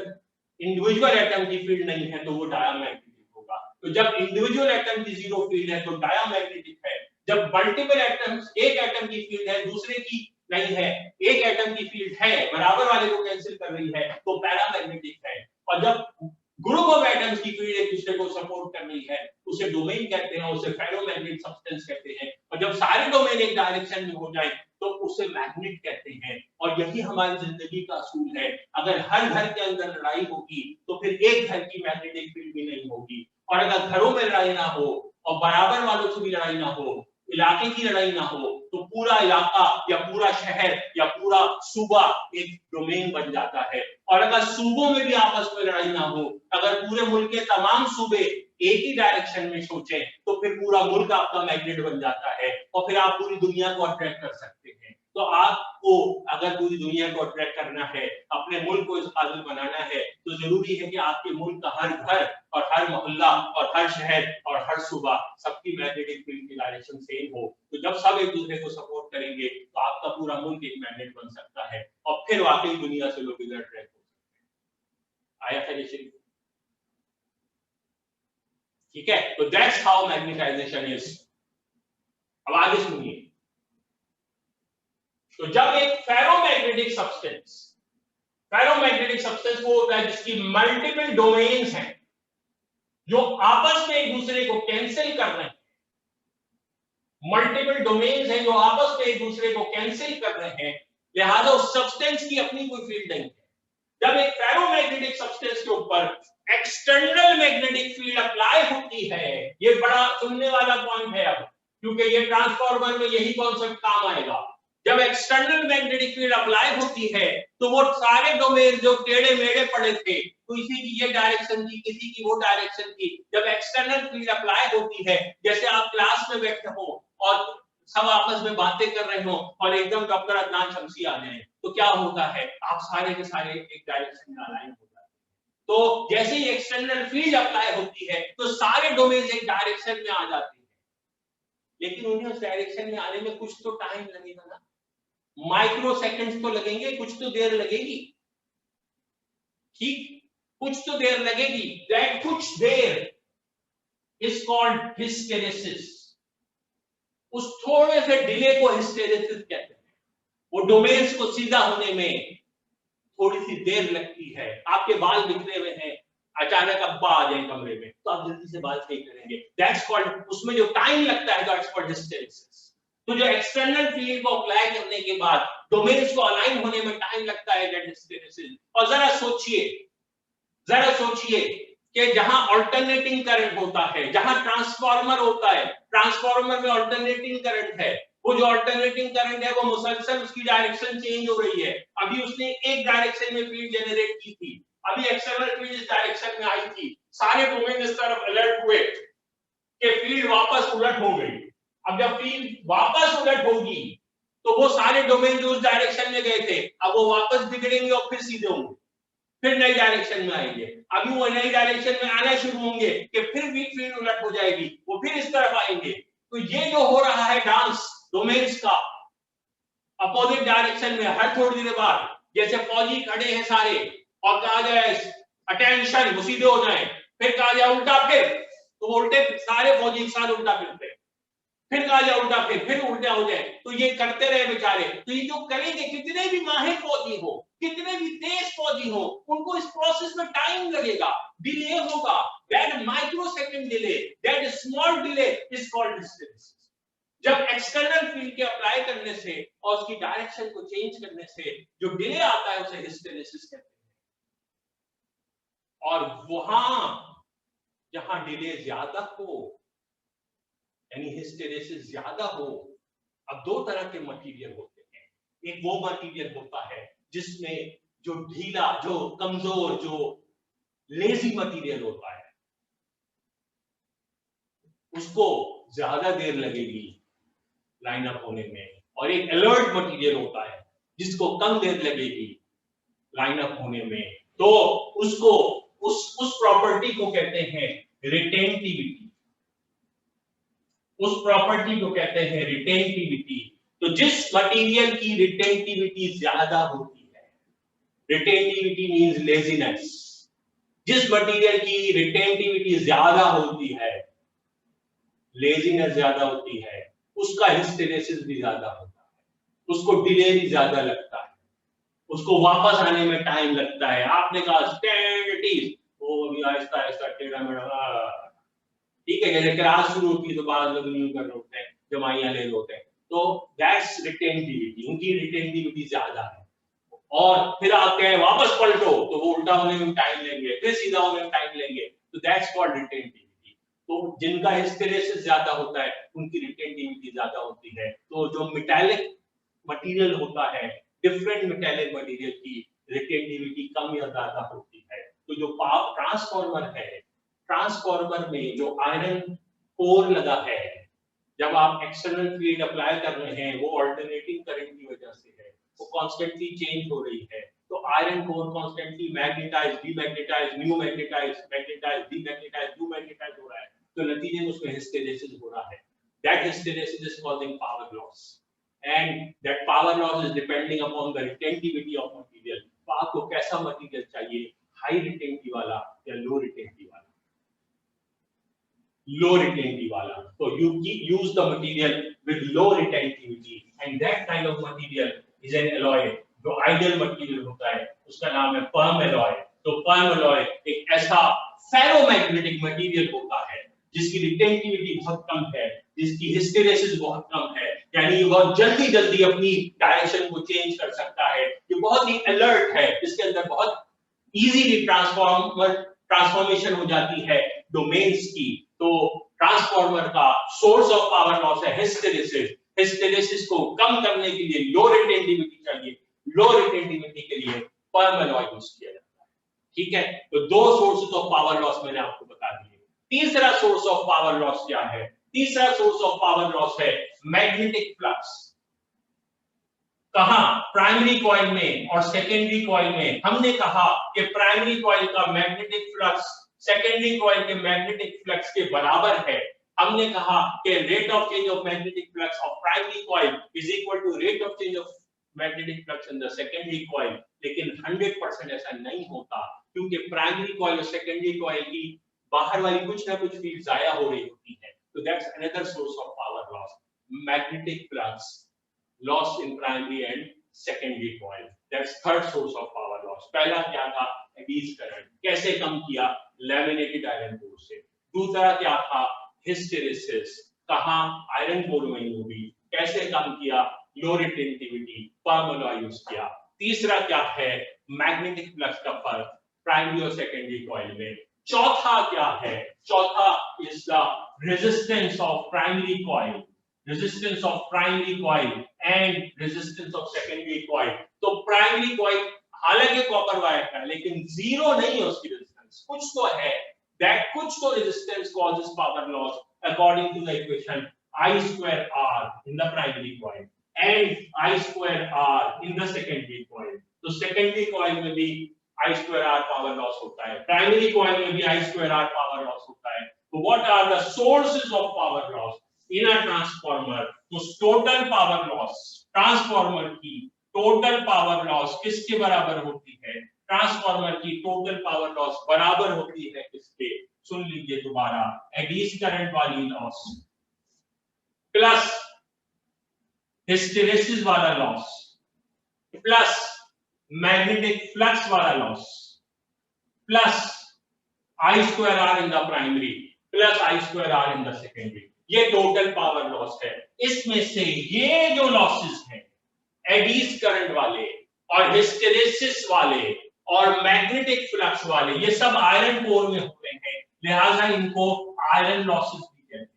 इंडिविजुअल एटम की फील्ड नहीं है तो वो डायमैग्नेटिक होगा। तो जब इंडिविजुअल एटम की जीरो फील्ड है तो डायमैग्नेटिक है, जब मल्टीपल एटम्स, एक एटम की फील्ड है दूसरे की नहीं है, एक एटम की फील्ड है बराबर वाले को कैंसिल कर रही है तो पैरामैग्नेटिक है। और जब ग्रुप ऑफ एटम्स की फील्ड एक दूसरे को सपोर्ट कर रही है उसे डोमेन कहते हैं, उसे फेरोमैग्नेटिक सब्सटेंस कहते हैं। और जब सारे डोमेन एक डायरेक्शन में हो जाए तो उसे मैग्नेट कहते हैं। और यही हमारी जिंदगी का असूल है। अगर हर घर के अंदर लड़ाई होगी तो फिर एक घर की मैग्नेटिक फील्ड भी नहीं होगी, और अगर घरों में लड़ाई ना हो और बराबर वालों से भी लड़ाई ना हो, इलाके की लड़ाई ना हो, तो पूरा इलाका या पूरा शहर या पूरा सूबा एक डोमेन बन जाता है। और अगर सूबों में भी आपस में लड़ाई ना हो, अगर पूरे मुल्क के तमाम सूबे एक ही डायरेक्शन में सोचें तो फिर पूरा मुल्क आपका मैग्नेट बन जाता है और फिर आप पूरी दुनिया को अट्रैक्ट कर सकते हैं। तो आपको अगर पूरी दुनिया को अट्रैक्ट करना है, अपने मुल्क को इस काबिल बनाना है, तो जरूरी है कि आपके मुल्क का हर घर और हर मोहल्ला और हर शहर और हर सूबा सबकी मैग्नेटिक फील्ड की डायरेक्शन सेम हो। तो जब सब एक दूसरे को सपोर्ट करेंगे तो आपका पूरा मुल्क एक मैग्नेट बन सकता है और फिर वाकई दुनिया से लोग इधर अट्रैक्ट हो सकते हैं। आया है ये? ठीक है, तो दैट्स हाउ मैग्नेटाइजेशन इज। अब आगे सुनिए। तो जब एक फेरोमैग्नेटिक सब्सटेंस वो होता है जिसकी मल्टीपल डोमेन्स हैं जो आपस में एक दूसरे को कैंसिल कर रहे हैं, मल्टीपल डोमेन्स हैं जो आपस में एक दूसरे को कैंसिल कर रहे हैं, लिहाजा उस सब्सटेंस की अपनी कोई फील्ड नहीं है। जब एक फेरोमैग्नेटिक सब्सटेंस के ऊपर एक्सटर्नल मैग्नेटिक फील्ड अप्लाई होती है, ये बड़ा सुनने वाला पॉइंट है अब, क्योंकि ये ट्रांसफार्मर में यही कॉन्सेप्ट काम आएगा। जब एक्सटर्नल मैग्नेटिक फील्ड अप्लाई होती है तो वो सारे डोमेन जो टेढ़े मेढ़े पड़े थे, तो किसी की ये डायरेक्शन थी, किसी की वो डायरेक्शन थी, जब एक्सटर्नल फील्ड अप्लाई होती है, जैसे आप क्लास में बैठे हो और सब आपस में बातें कर रहे हो और एकदम डॉक्टर अदनान शमसी आ जाए, तो क्या होता है, आप सारे के सारे एक डायरेक्शन में अलाइन हो जाते हैं। तो जैसे ही एक्सटर्नल फील्ड अप्लाई होती है तो सारे डोमेन एक डायरेक्शन में आ जाते हैं, लेकिन उन्हें उस डायरेक्शन में आने में कुछ तो टाइम लगेगा ना, माइक्रो सेकंड्स तो लगेंगे, कुछ तो देर लगेगी, ठीक, कुछ तो देर लगेगी। दैट कुछ देर इज कॉल्ड हिस्टेरेसिस। उस थोड़े से डिले को हिस्टेरेसिस कहते हैं। वो डोमेन्स को सीधा होने में थोड़ी सी देर लगती है। आपके बाल बिखरे हुए हैं, अचानक अब्बा आ जाए कमरे में तो आप जल्दी से बाल सही करेंगे, दैट्स कॉल्ड, उसमें जो टाइम लगता है दैट्स कॉल्ड हिस्टेरेसिस। तो जो एक्सटर्नल फील्ड को अप्लाई करने के बाद डोमेन्स को अलाइन होने में टाइम लगता है, दैट हिस्टेरेसिस। और जरा सोचिए कि जहां अल्टरनेटिंग करंट होता है, जहां ट्रांसफार्मर होता है, ट्रांसफार्मर में अल्टरनेटिंग करंट है, वो जो अल्टरनेटिंग करंट है वो मुसलसल उसकी डायरेक्शन चेंज हो रही है। अभी उसने एक डायरेक्शन में फील्ड जनरेट की थी, अभी एक्सटर्नल फील्ड इस डायरेक्शन में आई थी, सारे डोमेन इस तरफ अलर्ट हुए कि फील्ड वापस उलट हो गई। अब जब फील्ड वापस उलट होगी तो वो सारे डोमेन जो उस डायरेक्शन में गए थे अब वो वापस बिगड़ेंगे और फिर सीधे होंगे, फिर नई डायरेक्शन में आएंगे। अभी वो नई डायरेक्शन में आना शुरू होंगे कि फिर भी फील्ड उलट हो जाएगी, वो फिर इस तरफ आएंगे। तो ये जो हो रहा है डांस डोमेन्स का अपोजिट डायरेक्शन में, हर थोड़ी देर बाद जैसे फौजी खड़े हैं सारे और कहा जाए अटेंशन, वो सीधे हो जाए, फिर कहा जाए उल्टा फिर, तो वो उल्टे सारे फौजी एक साथ उल्टा फिरते, फिर कहा जाए उल्टा फिर उल्टा हो जाए। तो ये करते रहे बेचारे। तो ये जो करेंगे, कितने भी माहिर फौजी हो, कितने भी तेज फौजी हो, उनको इस प्रोसेस में टाइम लगेगा, डिले होगा। That microsecond delay, that small delay is called hysteresis. जब एक्सटर्नल फील्ड के अप्लाई करने से और उसकी डायरेक्शन को चेंज करने से जो डिले आता है उसे हिस्टेरेसिस कहते हैं। और वहां जहां डिले ज्यादा हो यानी हिस्टेरेसिस ज्यादा हो, अब दो तरह के मटेरियल होते हैं। एक वो मटेरियल होता है जिसमें जो ढीला, जो कमजोर, जो लेजी मटेरियल होता है, उसको ज्यादा देर लगेगी लाइन अप होने में, और एक अलर्ट मटेरियल होता है जिसको कम देर लगेगी लाइन अप होने में, तो उसको उस प्रॉपर्टी को कहते हैं रिटेंटिविटी। उस प्रॉपर्टी को कहते हैं रिटेंटिविटी। तो जिस मटेरियल की रिटेंटिविटी ज्यादा होती है, रिटेंटिविटी मींस लेजीनेस, जिस मटेरियल की रिटेंटिविटी ज्यादा होती है, लेजीनेस ज्यादा होती है, उसका हिस्टेरेसिस भी ज्यादा होता है, उसको डिले भी ज्यादा लगता है, उसको वापस आने में टाइम लगता है। आपने कहा स्टैंड वो अभी आहिस्ता आहिस्ता टेढ़ा मेढ़ा, ठीक है, जैसे क्लास शुरू होती है तो बाद लोग न्यू कर रहे होते हैं, जमाइयां ले रहे होते हैं, तो दैट्स रिटेंटिविटी, उनकी रिटेंटिविटी ज्यादा है। और फिर आप कहें वापस पलटो तो वो उल्टा होने में टाइम लेंगे, फिर सीधा होने में टाइम लेंगे, तो दैट्स कॉल्ड रिटेंटिविटी। तो जिनका हिस्टेरेसिस ज्यादा होता है उनकी रिटेंटिविटी ज्यादा होती है। तो जो मेटालिक मटेरियल होता है, डिफरेंट मेटालिक मटेरियल की रिटेंटिविटी कम या ज्यादा होती है। तो जो ट्रांसफार्मर है, ट्रांसफार्मर में जो आयरन कोर लगा है, जब आप एक्सटर्नल फील्ड अप्लाई कर रहे हैं, वो अल्टरनेटिंग करंट की वजह से है, वो कांस्टेंटली चेंज हो रही है, तो iron core constantly magnetise, demagnetise, new magnetise, magnetise, demagnetise, new magnetise हो रहा है, तो नतीजे में उसमें हिस्टेरेसिस हो रहा है। That hysteresis is causing power loss, and that power loss is depending upon the retentivity of material। तो आपको कैसा मटेरियल चाहिए, हाई रिटेंटिव वाला या लो रिटेंटिव वाला? लो रिटेंटिव वाला। तो you use the material with low retentivity and that kind of material is an alloy। जो आइडियल मटेरियल होता है उसका नाम है पर्म एलॉय। तो पर्म एलॉय एक ऐसा फेरोमैग्नेटिक मटेरियल होता है जिसकी रिटेंटिविटी बहुत कम है, जिसकी हिस्टेरेसिस बहुत कम है, यानी ये बहुत जल्दी जल्दी अपनी डायरेक्शन को चेंज कर सकता है, ये बहुत ही अलर्ट है, इसके अंदर बहुत इजीली ट्रांसफॉर्मेशन हो जाती है डोमेन्स की। तो ट्रांसफार्मर का सोर्स ऑफ पावर लॉस है हिस्टेरेसिस। हिस्टेरेसिस को कम करने के लिए लो रिटेंटिविटी चाहिए, लो रिटेंटिविटी के लिए पर्म एलॉय यूज किया जाता है। ठीक है, तो दो सोर्सेस ऑफ पावर लॉस मैंने आपको बता दिए। तीसरा सोर्स ऑफ पावर लॉस क्या है? तीसरा सोर्स ऑफ पावर लॉस है मैग्नेटिक फ्लक्स। कहां? प्राइमरी कॉइल में और सेकेंडरी कॉइल में। हमने कहा कि प्राइमरी कॉइल का मैग्नेटिक फ्लक्स सेकेंडरी कॉइल के मैग्नेटिक फ्लक्स के बराबर है। हमने कहा कि rate of change of magnetic flux of primary coil is equal to rate of change of magnetic flux in the secondary coil, लेकिन 100% ऐसा नहीं होता, क्योंकि प्राइमरी कॉइल और सेकेंडरी कॉइल की बाहर वाली कुछ ना कुछ फील्ड जाया हो रही होती है। तो that's another source of power loss, magnetic flux loss in primary and secondary coil. That's third source of power loss. पहला क्या था? एडीज करंट, कैसे कम किया? लैमिनेटेड आयरन कोर से। दूसरा क्या था? हिस्टेरेसिस, कहां? आयरन कोर में हुई, कैसे कम किया? लो रिटेंटिविटी, पर्म एलॉय यूज किया। तीसरा क्या है? मैग्नेटिक फ्लक्स का फर्क प्राइमरी और सेकेंडरी कॉइल में। चौथा क्या है? चौथा is the resistance of primary coil, resistance of primary coil and resistance of secondary coil. तो प्राइमरी कॉइल हालांकि कॉपर वायर का, लेकिन जीरो नहीं है उसकी रेजिस्टेंस, कुछ तो है। दैट कुछ तो resistance causes power loss according to the equation I²R in the primary coil and I²R in the secondary coil। तो सेकेंडरी कॉइल में भी I²R पावर लॉस होता है, प्राइमरी कॉइल में भी I²R पावर लॉस होता है। तो what are the sources of power loss in a transformer? तो टोटल पावर लॉस, ट्रांसफार्मर की टोटल पावर लॉस किसके बराबर होती है? ट्रांसफार्मर की टोटल पावर लॉस बराबर होती है किसके? सुन लीजिए दोबारा, एडीज करंट वाली लॉस प्लस हिस्टेरेसिस वाला लॉस प्लस मैग्नेटिक फ्लक्स वाला loss plus I²R in the primary plus I²R in the secondary, ये टोटल पावर लॉस है। इसमें से ये जो लॉसेस हैं, एडीज करंट वाले और हिस्टेरेसिस वाले और मैग्नेटिक फ्लक्स वाले, ये सब आयरन कोर में होते हैं, लिहाजा इनको आयरन लॉसेस भी कहते हैं।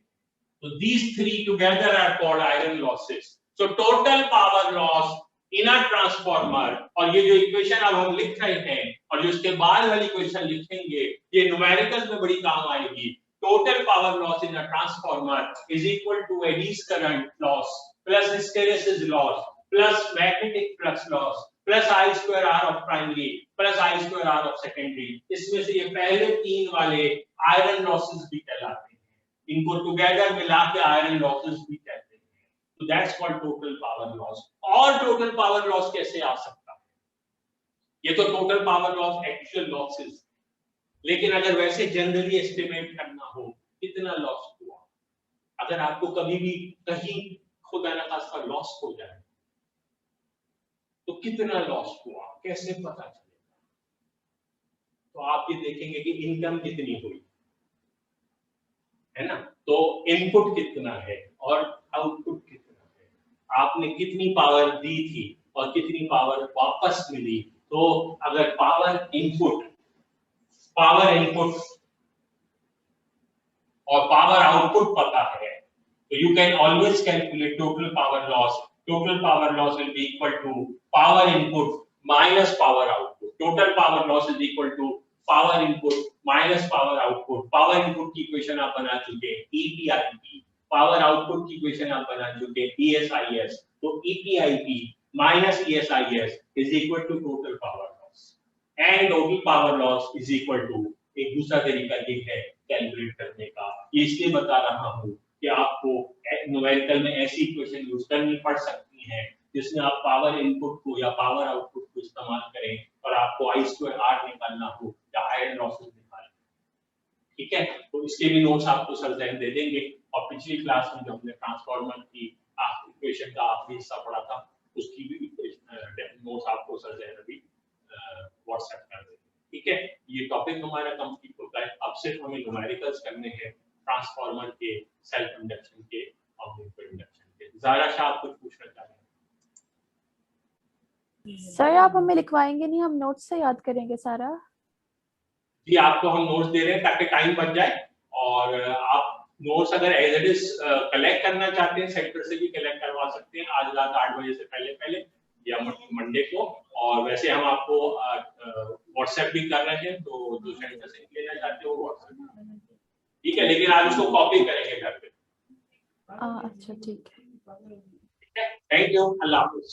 तो these three together are called iron losses। So total power loss in a transformer, और ये जो इक्वेशन अब हम लिख रहे हैं और जो इसके बाद वाली इक्वेशन लिखेंगे, ये न्यूमेरिकल्स में बड़ी काम आएगी। total power loss in a transformer is equal to eddy's current loss plus hysteresis loss plus magnetic flux loss plus I square R of primary plus I square R of secondary। इसमें से ये पहले तीन वाले iron losses भी कहलाते हैं, इनको टुगेदर मिला के आयरन लॉसेस भी कहते हैं। तो that's called total power loss. और टोटल पावर लॉस कैसे आ सकता है? ये तो total power loss actual losses, लेकिन अगर वैसे जनरली एस्टिमेट करना हो कितना लॉस हुआ, अगर आपको कभी भी कहीं खुदा न खास्ता लॉस हो जाए तो कितना लॉस हुआ कैसे पता चलेगा? तो आप ये देखेंगे कि इनकम कितनी हुई है ना, तो इनपुट कितना है और आउटपुट कितना है, आपने कितनी पावर दी थी और कितनी पावर वापस मिली। तो अगर पावर इनपुट और पावर आउटपुट पता है तो you can always calculate total power loss. Total power loss will be equal to power input minus power output. Total power loss is equal to power input minus power output. Power input की equation आप बना चुके EPIP, power output की equation आप बना चुके ESIS. तो EPIP minus ESIS is equal to total power loss and total power loss is equal to, एक दूसरा तरीका ये है कैलकुलेट करने का। ये इसलिए बता रहा हूँ कि आपको न्यूमेरिकल में ऐसी इक्वेशन यूज करनी पड़ सकती है जिसमें आप पावर इनपुट को या पावर आउटपुट को इस्तेमाल करें और आपको आई स्क्वायर आर निकालना हो या आयरन लॉसेस निकालना, ठीक है। तो इसके भी नोट्स आपको सर जैन दे देंगे। और पिछली क्लास में जो हमने ट्रांसफार्मर की इक्वेशन का आखिरी हिस्सा पढ़ा था उसकी भी नोट्स आपको सर जैन अभी व्हाट्सएप कर देंगे, ठीक है। ये टॉपिक हमारा कंप्लीट होता है। अब सिर्फ हमें न्यूमेरिकल्स करने हैं ट्रांसफार्मर के, सेल्फ इंडक्शन के और म्यूचुअल इंडक्शन के। ज़ारा शाह आप कुछ पूछना चाह रहे हैं? सर आप हमें लिखवाएंगे नहीं, हम नोट्स से याद करेंगे सारा? जी आपको हम नोट्स दे रहे हैं ताकि टाइम बच जाए, और आप नोट्स अगर एज इट इज कलेक्ट करना चाहते हैं सेंटर से भी कलेक्ट करवा सकते हैं आज रात 8 बजे से पहले या मंडे को। और वैसे हम आपको व्हाट्सएप भी कर रहे हैं, तो जो सेंटर से लेना चाहते हो व्हाट्सएप, ठीक है। लेकिन आज उसको कॉपी करेंगे घर पे। अच्छा ठीक है। Thank you, Allah Hafiz.